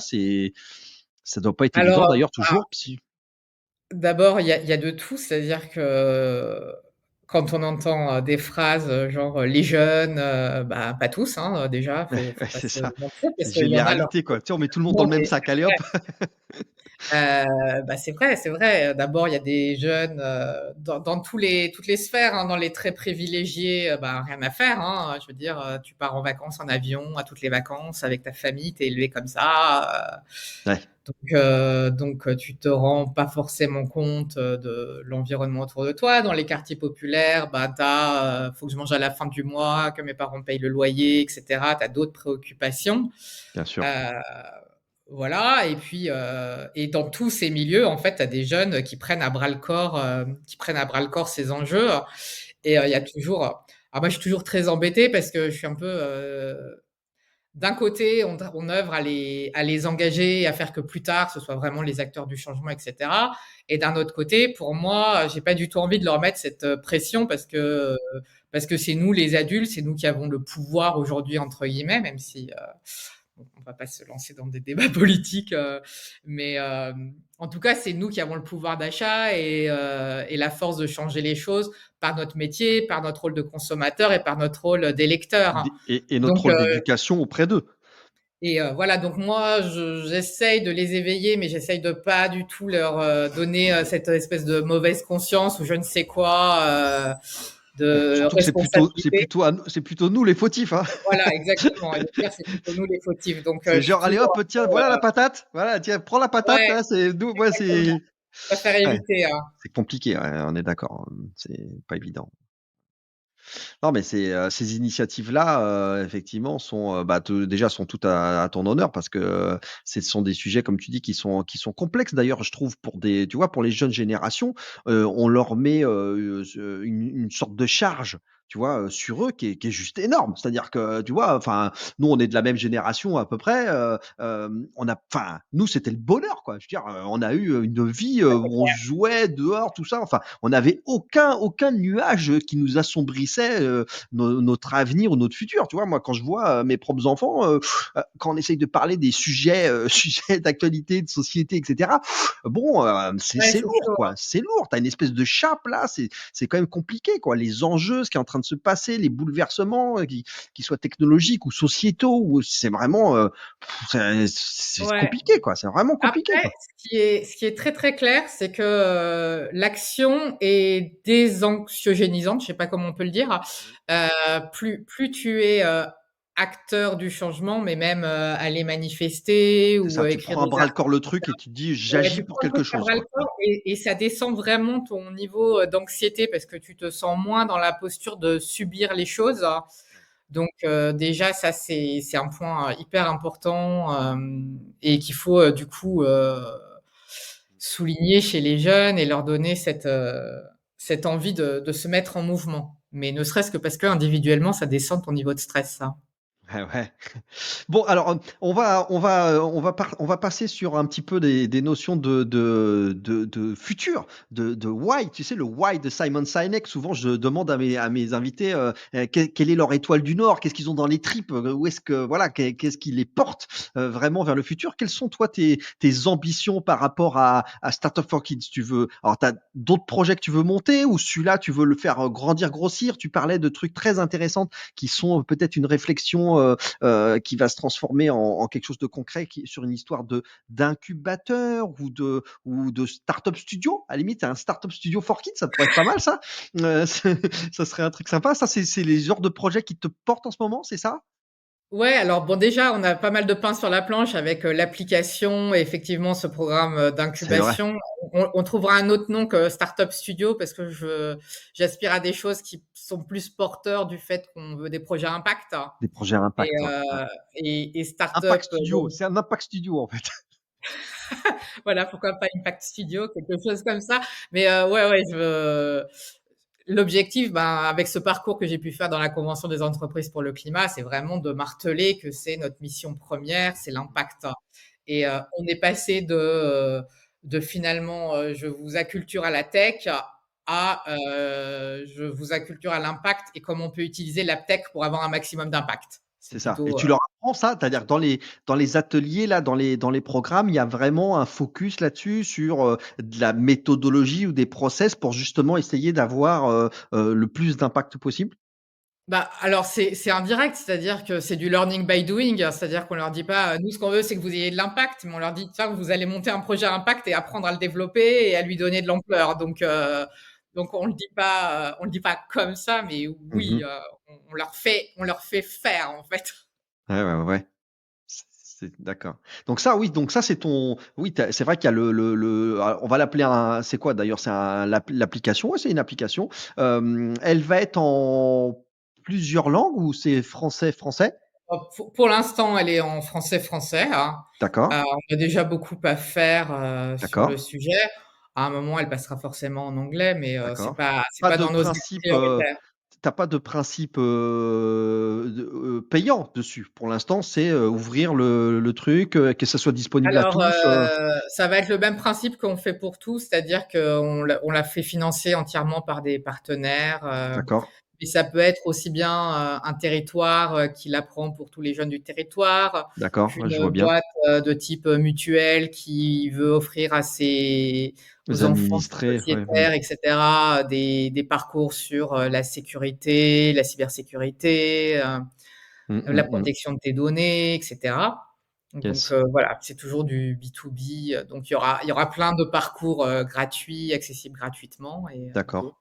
Ça doit pas être évident Alors, d'ailleurs toujours, si d'abord, il y a de tout, c'est-à-dire que quand on entend, des phrases, genre, «les jeunes», bah, pas tous, hein, déjà, faut ouais, pas c'est se ça. mentir C'est parce qu'il y en a leur généralité, quoi. Tu sais, on met tout le monde dans non le même mais sac, allez hop! bah, c'est vrai, c'est vrai. D'abord, il y a des jeunes, dans toutes les sphères, hein, dans les très privilégiés, bah, rien à faire, hein. Je veux dire, tu pars en vacances en avion à toutes les vacances avec ta famille, tu es élevé comme ça, Ouais, tu te rends pas forcément compte, de l'environnement autour de toi. Dans les quartiers populaires, bah, «Faut que je mange à la fin du mois, que mes parents payent le loyer» et cetera. Tu as d'autres préoccupations. bien sûr. Heu, voilà et puis, et dans tous ces milieux, en fait, tu as des jeunes qui prennent à bras le corps ces enjeux et il y a toujours alors moi, je suis toujours très embêtée parce que je suis un peu, d'un côté, on œuvre à les engager, à faire que plus tard, ce soit vraiment les acteurs du changement, etc. Et d'un autre côté, pour moi, j'ai pas du tout envie de leur mettre cette pression parce que c'est nous les adultes, c'est nous qui avons le pouvoir aujourd'hui entre guillemets, même si on va pas se lancer dans des débats politiques, mais en tout cas, c'est nous qui avons le pouvoir d'achat et la force de changer les choses par notre métier, par notre rôle de consommateur et par notre rôle d'électeur. Et notre Donc, rôle d'éducation auprès d'eux. et voilà, donc moi, j'essaye de les éveiller, mais j'essaye de pas du tout leur donner cette espèce de mauvaise conscience ou je ne sais quoi, de Surtout que responsabilité. c'est plutôt nous les fautifs. Hein. Voilà, exactement. Et le pire, c'est plutôt nous les fautifs. Donc, C'est je suis genre, allez toujours hop, tiens, voilà la patate. Voilà, tiens, prends la patate. ouais, Là, c'est nous. Ouais, exactement. Je préfère ouais, éviter, hein. c'est compliqué. Ouais, on est d'accord. C'est pas évident. Non, mais ces initiatives-là, effectivement, sont, bah, déjà sont toutes à ton honneur parce que ce sont des sujets, comme tu dis, qui sont complexes. D'ailleurs, je trouve pour des, tu vois, pour les jeunes générations, on leur met une sorte de charge, tu vois, sur eux qui est juste énorme. C'est-à-dire que, tu vois, enfin, nous, on est de la même génération à peu près. Enfin, nous, c'était le bonheur, quoi. Je veux dire, on a eu une vie où on jouait dehors, tout ça. Enfin, on n'avait aucun nuage qui nous assombrissait notre avenir ou notre futur. Tu vois, moi, quand je vois mes propres enfants, quand on essaye de parler des sujets, sujets d'actualité, de société, etc., bon, Ouais, c'est c'est lourd, chaud, quoi. hein. C'est lourd. Tu as une espèce de chape là, c'est quand même compliqué, quoi. Les enjeux, ce qui est en train de se passer, les bouleversements, qui soient technologiques ou sociétaux, ou c'est vraiment, c'est Ouais. compliqué, quoi. C'est vraiment compliqué, Après, quoi. ce qui est très très clair, c'est que l'action est désanxiogénisante, je sais pas comment on peut le dire. Plus tu es acteur du changement, mais même aller manifester C'est ou ça. Tu écrire prends à des bras le articles, corps le truc et tu te dis, ouais, j'agis tu pour prends le quelque truc à chose, bras le quoi. Ouais. corps et ça descend vraiment ton niveau d'anxiété parce que tu te sens moins dans la posture de subir les choses. Donc déjà ça c'est un point hyper important et qu'il faut du coup souligner chez les jeunes et leur donner cette envie de se mettre en mouvement. Mais ne serait-ce que parce que individuellement ça descend ton niveau de stress, ça. Ouais, ouais. Bon, alors, on va passer sur un petit peu des notions de futur, de why. Tu sais, le why de Simon Sinek. Souvent, je demande à mes invités quelle est leur étoile du Nord, qu'est-ce qu'ils ont dans les tripes, où est-ce que voilà, qu'est-ce qui les porte vraiment vers le futur. Quelles sont toi tes ambitions par rapport à Startup for Kids? Tu veux, alors, t'as d'autres projets que tu veux monter ou celui-là, tu veux le faire grandir, grossir? Tu parlais de trucs très intéressants qui sont peut-être une réflexion qui va se transformer en quelque chose de concret sur une histoire d'incubateur ou de startup studio. À la limite, un startup studio for kids, ça pourrait être pas mal, ça. Ça serait un truc sympa. Ça, c'est les genres de projets qui te portent en ce moment, c'est ça? Ouais, alors bon, déjà, on a pas mal de pain sur la planche avec l'application et effectivement ce programme C'est vrai. d'incubation. On trouvera un autre nom que Startup Studio parce que j'aspire à des choses qui sont plus porteurs du fait qu'on veut des projets impact. Des projets à Et, impact, ouais. Ouais. Startup, Impact Studio, c'est un impact studio, en fait. voilà, pourquoi pas Impact Studio, quelque chose comme ça. Mais ouais, ouais, l'objectif, ben, avec ce parcours que j'ai pu faire dans la Convention des entreprises pour le climat, c'est vraiment de marteler que c'est notre mission première, c'est l'impact. Et on est passé de finalement, je vous acculture à la tech à je vous acculture à l'impact et comment on peut utiliser la tech pour avoir un maximum d'impact. C'est C'est ça. Et plutôt tu leur apprends ça? C'est-à-dire que dans les ateliers là, dans les programmes, il y a vraiment un focus là-dessus sur, de la méthodologie ou des process pour justement essayer d'avoir, le plus d'impact possible? bah, alors c'est indirect, c'est-à-dire que c'est du learning by doing, c'est-à-dire qu'on leur dit pas: «Nous, ce qu'on veut, c'est que vous ayez de l'impact», mais on leur dit: «Tiens, vous allez monter un projet à impact et apprendre à le développer et à lui donner de l'ampleur». Donc on le dit pas comme ça, mais oui, Mmh. on leur fait faire, en fait. Ouais, ouais, ouais, ouais. D'accord. Donc ça, oui, donc ça, c'est ton oui, c'est vrai qu'il y a on va l'appeler c'est quoi d'ailleurs? C'est l'application? Ouais, c'est une application. Elle va être en plusieurs langues ou c'est français, français? Pour l'instant, elle est en français, hein. D'accord, On a déjà beaucoup à faire, sur le d'accord, sujet. À un moment, elle passera forcément en anglais, mais d'accord. c'est pas Pas de dans nos axes principe, prioritaires. tu pas de principe, payant dessus. Pour l'instant, c'est, ouvrir le truc, que ça soit disponible à Alors, tous, ça va être le même principe qu'on fait pour tout, c'est-à-dire qu'on l'a fait financer entièrement par des partenaires, D'accord, et ça peut être aussi bien, un territoire, qui l'apprend pour tous les jeunes du territoire, d'accord, ouais, je qu'une vois bien. boîte, de type, mutuelle qui veut offrir Les aux enfants administrés, ouais, sociétaires et cetera, des parcours sur, la sécurité, la cybersécurité, Mmh, la mmh mh. protection de tes données et cetera. Donc Yes, voilà, c'est toujours du B2B, donc il y aura plein de parcours, gratuits, accessibles gratuitement et d'accord. d'autres,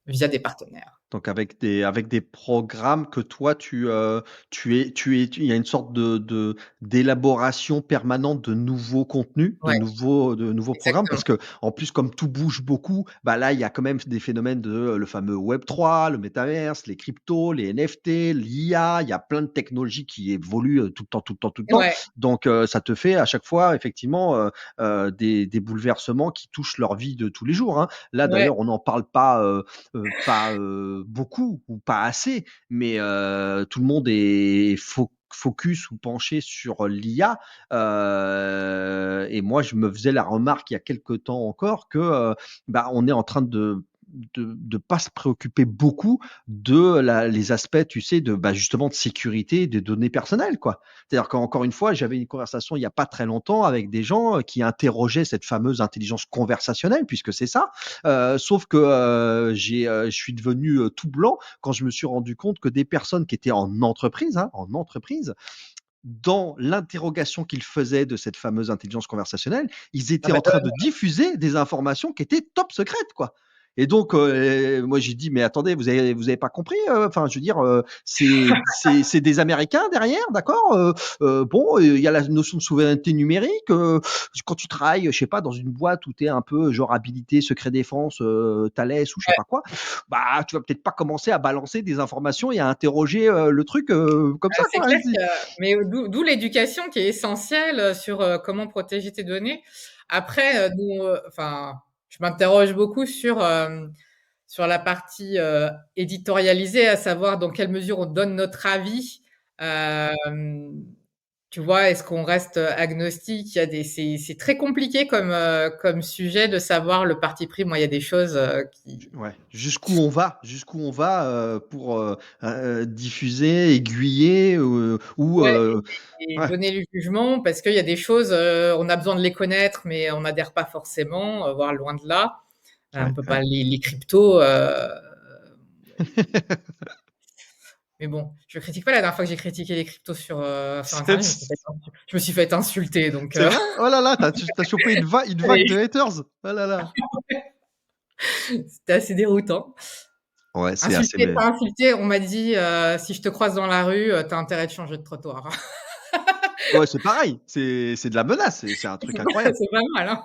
via des partenaires. Donc avec des programmes que toi tu es il y a une sorte d'élaboration permanente de nouveaux contenus, Ouais, de nouveaux programmes exactement. parce que en plus comme tout bouge beaucoup, bah, là il y a quand même des phénomènes de, le fameux Web3, le métaverse, les cryptos, les NFT, l'IA, il y a plein de technologies qui évoluent, tout le temps, tout le temps, tout le temps. Ouais, Donc ça te fait à chaque fois effectivement, des bouleversements qui touchent leur vie de tous les jours, hein. Là ouais, d'ailleurs on n'en parle pas, beaucoup ou pas assez, mais tout le monde est focus ou penché sur l'IA, et moi je me faisais la remarque il y a quelque temps encore que, bah, on est en train de pas se préoccuper beaucoup de la les aspects, tu sais, de, bah, justement de sécurité des données personnelles, quoi. C'est-à-dire qu'encore une fois, j'avais une conversation il y a pas très longtemps avec des gens, qui interrogeaient cette fameuse intelligence conversationnelle puisque c'est ça. Sauf que, je suis devenu, tout blanc quand je me suis rendu compte que des personnes qui étaient en entreprise, dans l'interrogation qu'ils faisaient de cette fameuse intelligence conversationnelle, ils ah étaient bah, en train de diffuser des informations qui étaient top secrètes, quoi. Et donc, moi j'ai dit: «Mais attendez, vous avez pas compris, enfin je veux dire, c'est des Américains derrière, d'accord, bon, il y a la notion de souveraineté numérique, quand tu travailles, je sais pas, dans une boîte où tu es un peu genre habilité secret défense, Thales ou je sais pas quoi, bah, tu vas peut-être pas commencer à balancer des informations et à interroger, le truc, comme ça, c'est quoi». clair que mais d'où l'éducation qui est essentielle, sur, comment protéger tes données. Après, nous, enfin, je m'interroge beaucoup sur la partie, éditorialisée, à savoir dans quelle mesure on donne notre avis. Hem, Tu vois? Est-ce qu'on reste, agnostique? Il y a des c'est très compliqué comme sujet de savoir le parti pris. Moi, il y a des choses, qui Ouais, jusqu'où on va, pour, diffuser, aiguiller, ou, ouais et ouais, donner le jugement parce qu'il y a des choses, on a besoin de les connaître, mais on n'adhère pas forcément, voire loin de là. On ouais, peut pas ouais. les cryptos, mais bon, je critique pas. La dernière fois que j'ai critiqué les cryptos sur internet, je me suis fait insulter donc C'est vrai? Oh là là, tu chopé une vague de haters? Oh là là. c'était assez déroutant. Ouais, c'est assez Insulté, mais pas insulté, on m'a dit, «Si je te croise dans la rue, tu as intérêt de changer de trottoir». ouais, c'est pareil, c'est de la menace, c'est un truc incroyable. C'est pas mal, hein.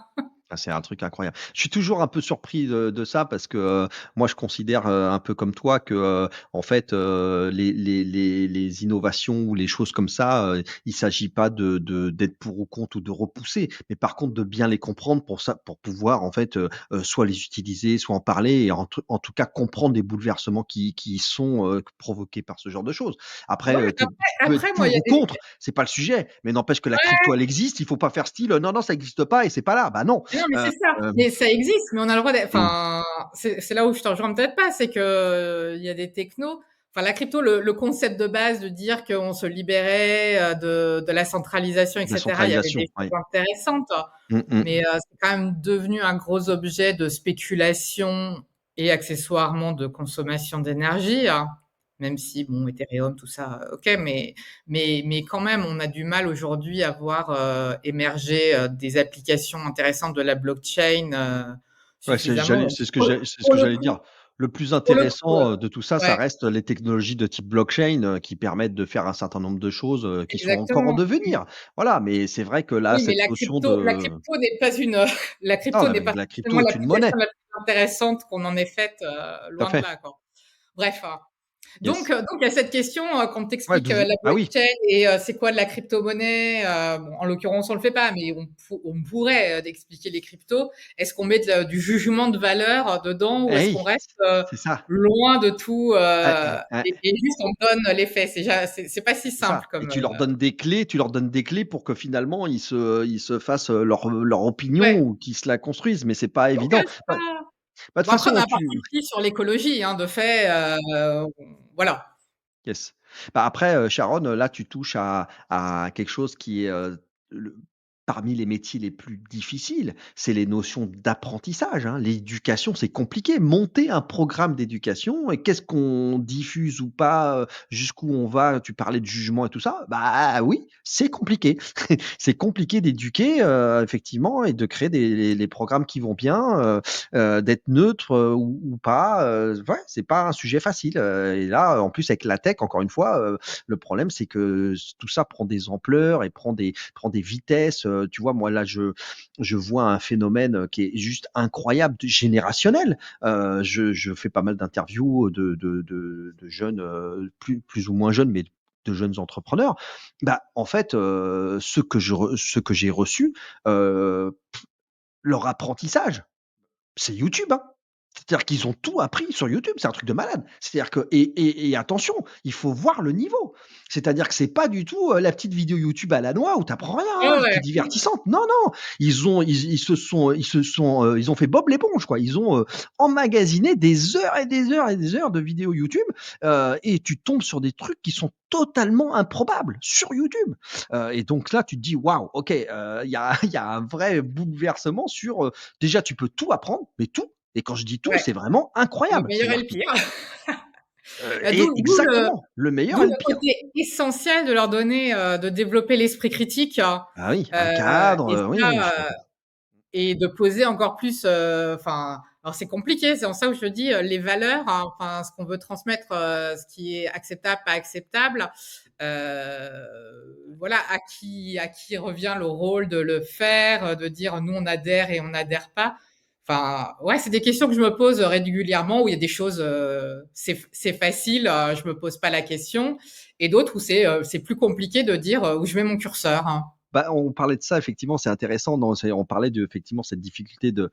Ah, c'est un truc incroyable. Je suis toujours un peu surpris de ça parce que, moi je considère, un peu comme toi que, en fait, les innovations ou les choses comme ça, il s'agit pas d'être pour ou contre ou de repousser, mais par contre de bien les comprendre pour pouvoir en fait, soit les utiliser, soit en parler et en tout cas comprendre les bouleversements qui sont, provoqués par ce genre de choses. Après, Ouais, tu peux être moi, il y pour a ou des contre, c'est pas le sujet, mais n'empêche que la crypto elle existe, il faut pas faire style: «Non, non, ça existe pas et c'est pas là». Bah non. non, mais Heu, c'est ça, hem, mais ça existe, mais on a le droit mmh, enfin, c'est là où je te rejoins peut-être pas, c'est que, il y a des technos enfin la crypto, le concept de base de dire qu'on se libérait, de la centralisation et la cetera, il y avait des centralisation, choses ouais. intéressantes, Mmh mh. mais, c'est quand même devenu un gros objet de spéculation et accessoirement de consommation d'énergie, hein. Même si bon, Ethereum, tout ça, OK, mais quand même, on a du mal aujourd'hui à voir, émerger, des applications intéressantes de la blockchain, Ouais, suffisamment. Donc c'est ce pour que le j'allais coup dire. Le plus pour le coup, intéressant, de tout ça, ça ouais, reste les technologies de type blockchain, qui permettent de faire un certain nombre de choses, qui sont encore en exactement. devenir. Voilà, mais c'est vrai que là, Oui, mais cette notion la de crypto n'est pas une, la non, crypto n'est pas la crypto forcément est une monnaie. l'application la plus intéressante qu'on en ait faite, Tout à loin de fait. là, quoi. Bref, hein. Yes. Donc il y a cette question, qu'on Ouais, t'explique, de vous la ah oui, blockchain et c'est quoi de la crypto-monnaie? Bon, en l'occurrence, on le fait pas, mais on pourrait, expliquer les cryptos. Est-ce qu'on met du jugement de valeur, dedans ou est-ce qu'on oui, reste, c'est ça. loin de tout, Ouais. et juste on donne les faits? C'est pas si C'est ça simple et comme, tu leur donnes des clés pour que finalement ils se fassent, leur opinion ouais. ou qu'ils se la construisent, mais c'est pas Donc évident. c'est Bah, pas de toute bon après on a façon, un parti pris sur l'écologie, hein, de fait, voilà. yes. Bah, après, Sharon, là, tu touches à quelque chose qui est, le parmi les métiers les plus difficiles, c'est les notions d'apprentissage, hein. L'éducation, c'est compliqué. Monter un programme d'éducation et qu'est-ce qu'on diffuse ou pas, jusqu'où on va, tu parlais de jugement et tout ça, bah, oui, c'est compliqué. C'est compliqué d'éduquer, effectivement et de créer les programmes qui vont bien, d'être neutre, ou pas, ouais, c'est pas un sujet facile, et là, en plus avec la tech, encore une fois, le problème c'est que tout ça prend des ampleurs et prend des vitesses, tu vois? Moi là, je vois un phénomène, qui est juste incroyable, générationnel. Je fais pas mal d'interviews, de jeunes, plus ou moins jeunes, mais de jeunes entrepreneurs. Bah, en fait, ceux que j'ai reçus, heu, leur apprentissage, c'est YouTube, hein. C'est-à-dire qu'ils ont tout appris sur YouTube, c'est un truc de malade. C'est-à-dire que et attention, il faut voir le niveau. C'est-à-dire que c'est pas du tout, la petite vidéo YouTube à la noix où tu apprends rien, Ouais, hein, qui ouais. est divertissante. Non, non, ils ont fait Bob l'éponge, quoi. Ils ont, emmagasiné des heures et des heures et des heures de vidéos YouTube, et tu tombes sur des trucs qui sont totalement improbables sur YouTube. Et donc là, tu te dis: «Waouh, OK, il y a un vrai bouleversement sur, déjà tu peux tout apprendre, mais tout et quand je dis tout, Ouais, c'est vraiment le incroyable. meilleur et C'est-à-dire le que pire. et D'où le exactement, le meilleur d'où et le le pire. côté essentiel de leur donner, de développer l'esprit critique, Ah oui, un cadre, et oui, oui, je suis ça, d'accord. et de poser encore plus, enfin, alors c'est compliqué, c'est en ça où je dis, les valeurs, hein, enfin, ce qu'on veut transmettre, ce qui est acceptable, pas acceptable, voilà, à qui revient le rôle de le faire, de dire: «Nous, on adhère et on n'adhère pas». Enfin, ouais, c'est des questions que je me pose, régulièrement où il y a des choses, c'est facile, je me pose pas la question et d'autres où c'est plus compliqué de dire, où je mets mon curseur, hein. Bah, on parlait de ça effectivement, c'est intéressant on parlait de effectivement cette difficulté de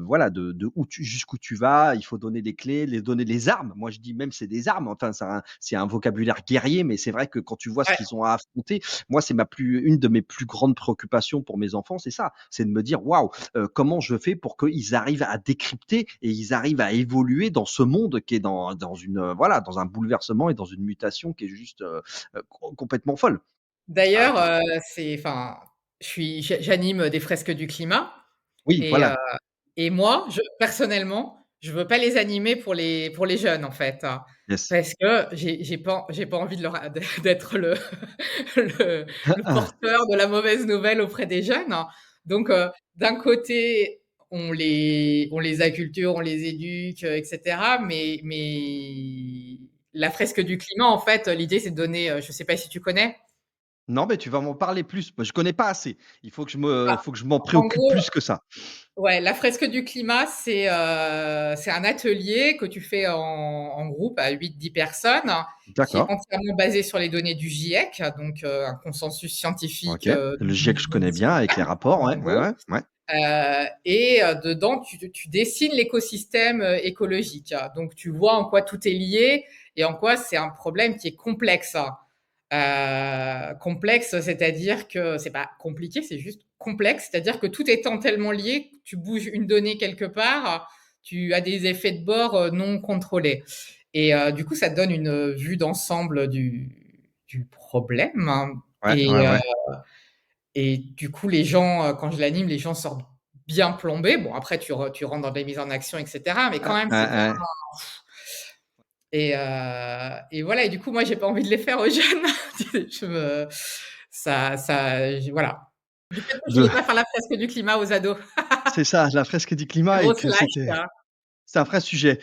voilà, de où tu jusqu'où tu vas, il faut donner les clés, les donner les armes. Moi, je dis même c'est des armes, enfin c'est un vocabulaire guerrier, mais c'est vrai que quand tu vois ce Ouais, qu'ils ont à affronter, moi c'est une de mes plus grandes préoccupations pour mes enfants, c'est ça, c'est de me dire: «Waouh, comment je fais pour qu'ils arrivent à décrypter et ils arrivent à évoluer dans ce monde qui est dans une, voilà, dans un bouleversement et dans une mutation qui est juste, complètement folle». d'ailleurs, Ah, enfin, j'anime des fresques du climat oui, et voilà. moi, personnellement, je veux pas les animer pour les jeunes, en fait, hein, Yes. parce que j'ai pas envie de leur d'être le le porteur de la mauvaise nouvelle auprès des jeunes, hein. Donc d'un côté, on les acculture, on les éduque, et cetera, mais la fresque du climat, en fait, l'idée, c'est de donner, je sais pas si tu connais? Non, mais tu vas m'en parler plus. Moi, je connais pas assez. Il Bah, faut que je m'en en préoccupe gros, plus que ça. ouais, la fresque du climat, c'est un atelier que tu fais en groupe à 8-10 personnes, qui est D'accord, entièrement basé sur les données du GIEC, donc un consensus scientifique, OK. Le GIEC, je connais bien avec les mondial, rapports, ouais, en ouais, gros. ouais, ouais. Et dedans, tu dessines l'écosystème, écologique. Donc tu vois en quoi tout est lié et en quoi c'est un problème qui est complexe. Complexe, c'est-à-dire que c'est pas compliqué, c'est juste complexe, c'est-à-dire que tout étant tellement lié, tu bouges une donnée quelque part, tu as des effets de bord, non contrôlés et du coup, ça te donne une, vue d'ensemble du problème, hein. Ouais, et ouais, heu ouais. et du coup, les gens, quand je l'anime, les gens sortent bien plombés. Bon, après, tu rentres dans des mises en action, et cetera, mais quand même, c'est bien. Ouais. Et voilà, et du coup, moi, j'ai pas envie de les faire aux jeunes. Je me ça j Voilà. Du fait que je De voulais pas faire la fresque du climat aux ados. C'est ça, la fresque du La climat et grosse que lâche, quoi. c'est un vrai sujet.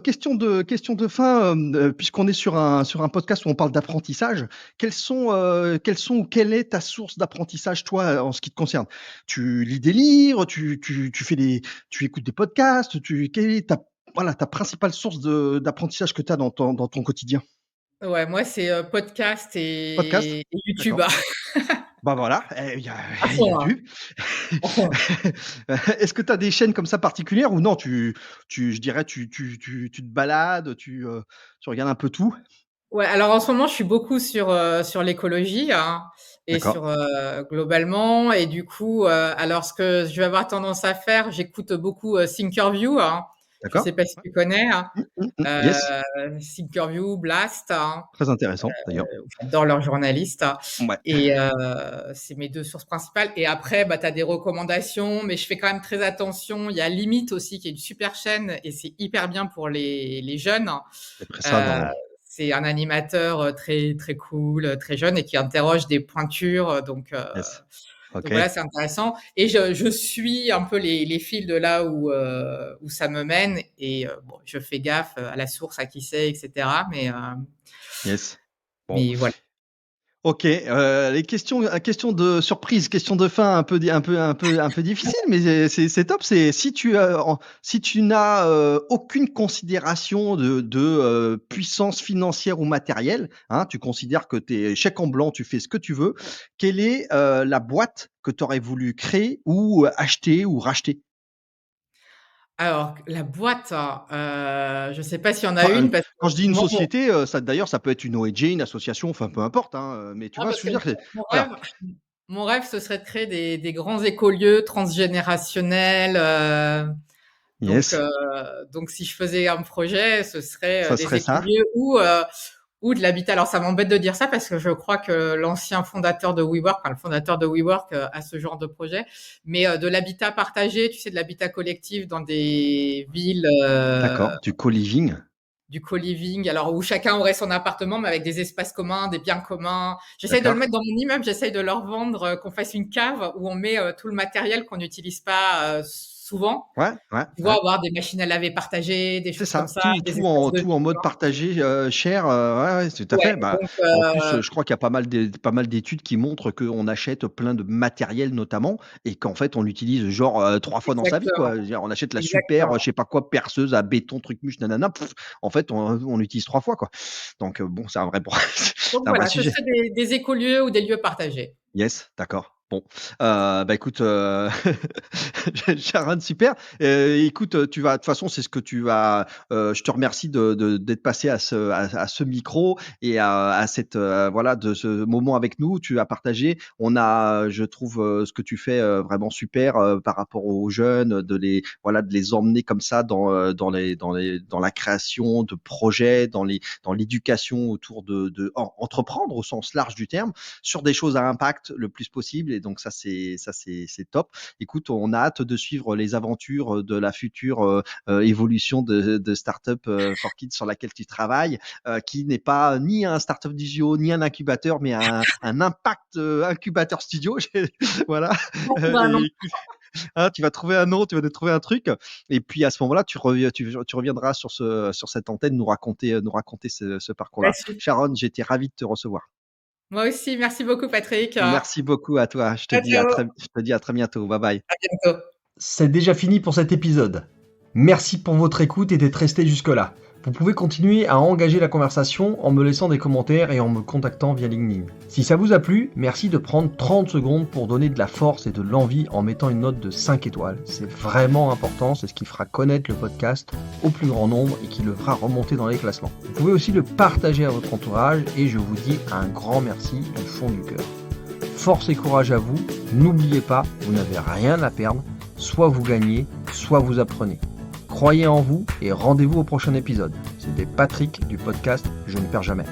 Question de fin, puisqu'on est sur un podcast où on parle d'apprentissage, quelles sont ou quelle est ta source d'apprentissage, toi, en ce qui te concerne? Tu lis des livres, tu écoutes des podcasts, quelle est ta voilà, ta principale source d'apprentissage que tu as dans ton quotidien? Ouais, moi, c'est, podcast Podcast? et YouTube. D'accord. Bah, voilà, il y a À il y a fond, hein, du. à fond. Est-ce que tu as des chaînes comme ça particulières ou non, je dirais tu te balades, tu regardes un peu tout? Ouais, alors en ce moment, je suis beaucoup sur l'écologie, hein, et D'accord, sur, globalement et du coup, alors ce que je vais avoir tendance à faire, j'écoute beaucoup, Thinkerview, hein. Je sais d'accord. pas si tu connais, hein? Yes, Thinkerview, Blast, hein, très intéressant d'ailleurs. j'adore leurs journalistes, hein, Ouais, et c'est mes 2 sources principales et après, bah, tu as des recommandations, mais je fais quand même très attention. Il y a Limite aussi qui est une super chaîne et c'est hyper bien pour les jeunes. c'est très ça Heu, dans c'est un animateur, très, très cool, très jeune et qui interroge des pointures, yes, donc OK, voilà, c'est intéressant et je suis un peu les fils de là où ça me mène et bon, je fais gaffe, à la source, à qui c'est et cetera, yes. Bon. mais voilà. OK, les questions de surprise, questions de fin un peu difficile, mais c'est top. C'est si tu n'as, aucune considération de puissance financière ou matérielle, hein, tu considères que tu es chèque en blanc, tu fais ce que tu veux. Quelle est, la boîte que tu aurais voulu créer ou acheter ou racheter? Alors la boîte, je sais pas s'il y en a Enfin, une parce que quand je dis une moi société, ça d'ailleurs, ça peut être une ONG, une association, enfin peu importe, hein, mais tu vois ce parce que je que veux dire? C'est mon voilà. rêve mon rêve, ce serait de créer des grands écolieux transgénérationnels, donc Yes, heu, donc si je faisais un projet, ce serait, ça des serait ça. écolieux ou de l'habitat. Alors ça m'embête de dire ça parce que je crois que l'ancien fondateur de WeWork, enfin le fondateur de WeWork, a ce genre de projet, mais de l'habitat partagé, tu sais, de l'habitat collectif dans des villes, D'accord, du co-living. du co-living, alors où chacun aurait son appartement, mais avec des espaces communs, des biens communs. J'essaye de le D'accord. mettre dans mon immeuble, j'essaye de leur vendre, qu'on fasse une cave où on met, tout le matériel qu'on n'utilise pas, souvent. Ouais, ouais, Tu vois, ouais. avoir des machines à laver partagées, des C'est choses comme ça, ça, tout des tout espaces en de tout en vie, tu mode vois? partagé, cher, ouais, ouais, tout à Ouais, fait. Bah, donc en plus, je crois qu'il y a pas mal d'études qui montrent qu'on achète plein de matériel notamment et qu'en fait on l'utilise genre, 3 fois dans sa vie exactement, quoi. Je veux dire, on achète la super, exactement. je sais pas quoi, perceuse à béton, truc muche, nanana, en fait on l'utilise 3 fois quoi. Donc, bon, c'est un vrai c'est Donc un vrai voilà, ce sujet. serait des écolieux ou des lieux partagés. Yes, d'accord. Bon, bah, écoute, Sharon, super. Écoute, tu vas de toute façon, c'est ce que tu vas je te remercie d'être passé à ce micro et à cette, voilà, de ce moment avec nous. Tu as partagé. On a, je trouve, ce que tu fais, vraiment super, par rapport aux jeunes, de les emmener comme ça dans la création de projets, dans l'éducation autour entreprendre au sens large du terme sur des choses à impact le plus possible et donc ça c'est top. Écoute, on a hâte de suivre les aventures de la future, évolution de Startup, for Kids sur laquelle tu travailles, qui n'est pas ni un startup digio, ni un incubateur, mais un impact, incubateur studio. Voilà, On trouve un nom. et écoute, hein, tu vas trouver un nom, tu vas nous trouver un truc et puis à ce moment-là, tu reviendras sur cette antenne nous raconter ce Bah, parcours-là. Sharon, j'étais ravi de te recevoir. moi aussi, merci beaucoup Patrick. Merci beaucoup à toi. Je te Ciao, dis à ciao, très bientôt. Bye bye. à bientôt. C'est déjà fini pour cet épisode. Merci pour votre écoute et d'être resté jusque-là. Vous pouvez continuer à engager la conversation en me laissant des commentaires et en me contactant via LinkedIn. Si ça vous a plu, merci de prendre 30 secondes pour donner de la force et de l'envie en mettant une note de 5 étoiles. C'est vraiment important, c'est ce qui fera connaître le podcast au plus grand nombre et qui le fera remonter dans les classements. Vous pouvez aussi le partager à votre entourage et je vous dis un grand merci du fond du cœur. Force et courage à vous, n'oubliez pas, vous n'avez rien à perdre, soit vous gagnez, soit vous apprenez. Croyez en vous et rendez-vous au prochain épisode. C'était Patrick du podcast Je ne perds jamais.